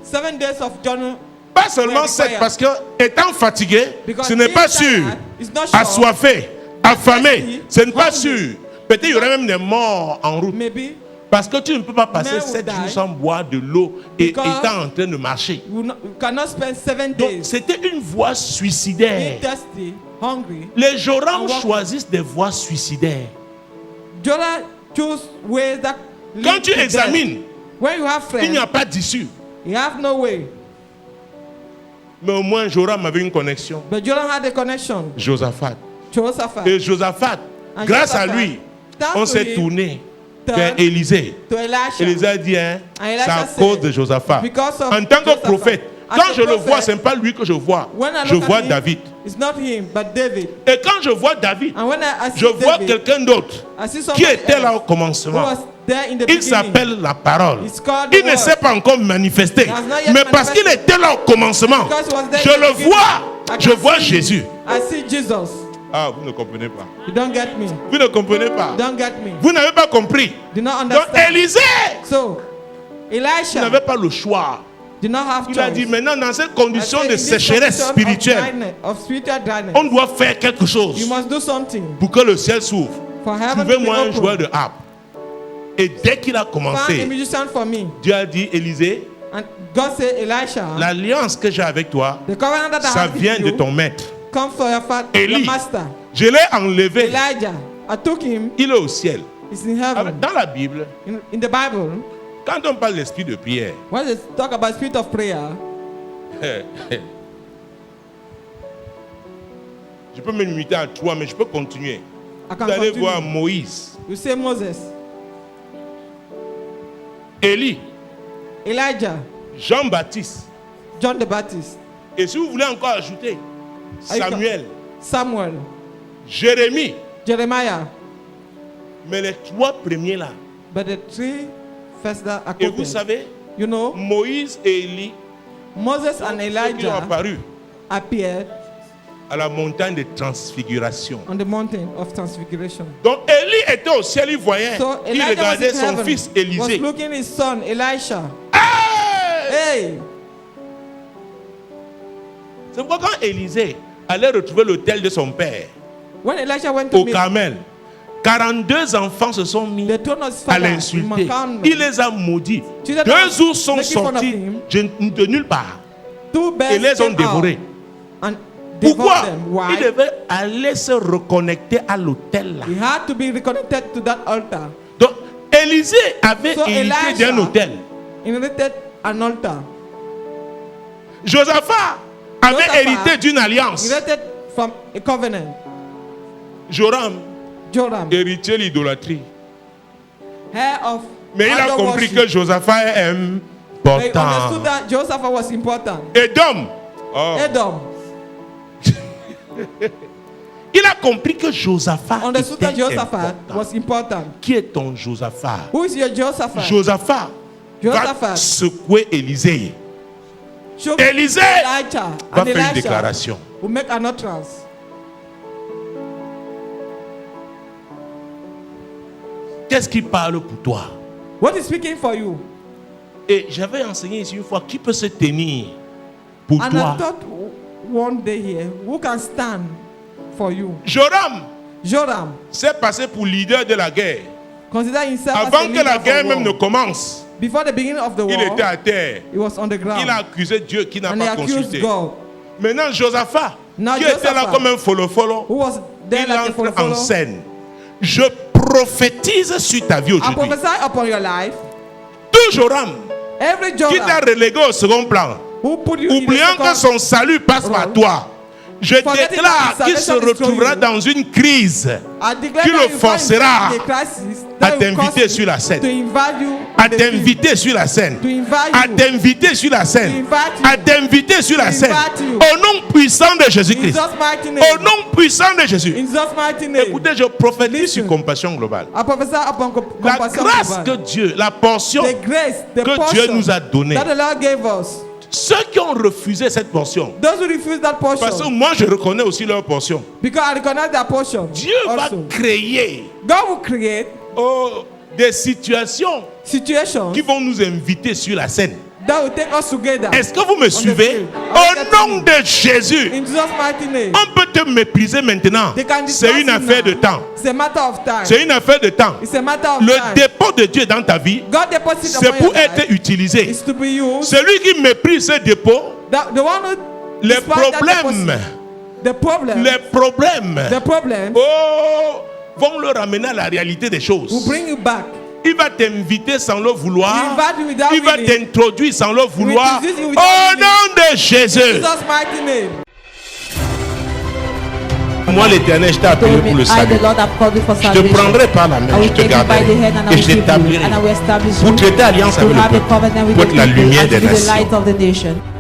7 days of journey, Pas seulement 7, parce que étant fatigué, because ce n'est pas being sûr. tired is not sure. Assoiffé, affamé, thirsty, ce n'est pas hungry. sûr. Peut-être il y aurait même des morts en route. maybe Parce que tu ne peux pas passer Men will 7 jours die. sans boire de l'eau et Because étant en train de marcher. you cannot spend 7 Donc days c'était une voie being suicidaire. thirsty, hungry. Les Joram And walk- choisissent des voies suicidaires. Joram choose ways that Quand lead tu to death. examines, When you have il n'y friends, a pas d'issue. you have no way. Mais au moins Joram avait une connexion. But Joram had a connection. Josaphat. Jehoshaphat. Et Josaphat, And grâce à Jehoshaphat, lui, thanks on to s'est him, tourné turned vers Élisée. to Elisha. Élisée a dit, hein, And Elisha c'est à said, cause de Josaphat. because of En tant que Josaphat. prophète, As quand a je le prophet, vois, ce n'est pas lui que je vois. when I Je look at vois him, David. it's not him, but David. Et quand je vois David, And when I see je vois David, quelqu'un d'autre I see qui somebody était là au else who commencement. was there in the Il beginning. s'appelle la parole. It's called Il the ne word. s'est pas encore manifesté. He has not yet Mais parce qu'il manifested. était là au commencement, Because he was there je in the le beginning. vois. I Je can vois see him. Jésus. I see Jesus. Ah, vous ne comprenez pas. You don't get me. Vous ne comprenez pas. You don't get me. Vous n'avez pas compris. Do not Donc understand. Élisée So, Elisha n'avait pas le choix. did not have Il a choice. dit maintenant dans cette I condition say, de in this sécheresse condition spirituelle, of spiritual dryness, on doit faire quelque you chose must do something pour que le ciel s'ouvre. for heaven to be Trouvez-moi un open. joueur de harpe. Et dès qu'il a Find a commencé, musician for me. Dieu a dit, Élisée, And God said, Elisha, l'alliance que j'ai avec toi, the covenant that I ça have with vient de you ton maître. comes for your Élie. master. Je l'ai enlevé. Elijah, I took him. Il est au ciel. He's in heaven. Dans la Bible, In the Bible, quand on parle d'esprit de prière, when they talk about spirit of prayer, je peux me limiter à 3, mais je peux continuer. I can Vous allez continue. voir Moïse, You say Moses, Élie, Elijah, Jean-Baptiste. John the Baptist, Et si vous voulez encore ajouter, Samuel, Samuel, Jérémie. Jeremiah. Mais les 3 premiers là. But the 3 first that are Et vous quoted, savez, you know, Moïse et Élie, Moses and ceux qui ont Elijah apparu appeared à la montagne de transfiguration. on the mountain of transfiguration. Donc Élie était au ciel, il voyait, So il Elijah was regardait in son heaven, fils was Élisée. looking his son Elisha. Hey! Hey, C'est pourquoi quand Élisée allait retrouver l'autel de son père when Elisha went to au meet Carmel, 42 enfants se sont mis the throne of his à father in l'insulter. Mount Carmel, Il les a maudits. Children 2 of- ours sont making fun of sortis him. de nulle part 2 bears et les ont came dévorés. out and devoured Pourquoi? them. Il Why? devait aller se reconnecter à l'autel là. He had to be reconnected to that altar. Donc Élisée avait So hérité Elisha d'un autel. inherited an altar. Josaphat avait Josaphat hérité d'une alliance. Inherited from a covenant. Joram, Joram, héritier de l'idolâtrie. heir of Mais il a idol compris worship. que Josaphat est But he understood important. that Joseph was important. Edom, oh, Edom il a compris que Josaphat understood that était Joseph important. was important. Qui est ton Josaphat? Who is your Joseph? Josaphat va Josaphat secouer Élisée. shook Élisée Elijah va and faire une Elisha déclaration. will make an utterance. Qu'est-ce qui parle pour toi? What is speaking for you? Et j'avais enseigné ici une fois qui peut se tenir pour And toi. I thought one day here, who can stand for you? Joram Joram, s'est passé pour leader de la guerre. consider himself as a Avant que leader la for guerre même ne war. commence, Before the beginning of the il war, était à terre. he was on the ground. Il a accusé Dieu qui n'a And he pas accused consulté. God, Maintenant, Josaphat, Now qui était là Josaphat, comme un follow-follow, who was there il like a entre en follow. scène. Je prophétise sur ta vie I aujourd'hui. prophesy upon your life. Tout Joram Every qui t'a Joram relégué au second plan, who put you in oubliant the que second, son salut passe par toi, je Forgetting déclare that qu'il his se salvation is through retrouvera you. dans une crise I declare qui that le you find forcera the crisis à that will t'inviter cause sur la to scène. invite you À on the field. t'inviter sur la scène. To invite À you. t'inviter sur la scène. To invite you. À t'inviter sur la To scène. invite you. Au nom puissant de In Jésus-Christ. Jesus' mighty Au name. nom puissant de Jésus. In Jesus' mighty name. Écoutez, je prophétise Listen. sur compassion globale. I prophesy upon La compassion grâce divine. que Dieu, la portion The grace, the que portion Dieu nous a donnée. that the Lord gave us. Ceux qui ont refusé cette portion, Those who refuse that parce que portion, moi je reconnais aussi leur portion. because I recognize that portion. Dieu va also. créer God will create des situations situations qui vont nous inviter sur la scène. that will take us together. Est-ce que vous me suivez? field. Au nom de Jésus, In Jesus' mighty name. on peut te mépriser maintenant. They can C'est discuss une it affaire now. de temps. It's a matter of time. C'est une affaire de temps. It's a matter of Le time. dépôt de Dieu dans ta vie, God deposit c'est upon pour your life être utilisé. is to be used. Celui qui méprise ce dépôt, The one who les despise that problèmes, deposit, the problem, les problèmes, vont le ramener à la réalité des will choses. bring you back. Il va t'inviter sans le vouloir. He invite you without Il va willing. t'introduire sans le vouloir. introduce you without Au willing. nom de Jésus. Jesus' mighty name. Moi, l'Éternel, je t'ai appelé told me, pour le I, salut. the Lord, have called you for Je te salvation. prendrai par la main, I je will te take you by the garderai hand and I et will je keep you, t'établirai and I will establish pour you traiter alliance to avec le have a peuple, covenant with pour the être la people lumière and des to be the nations. light of the nation.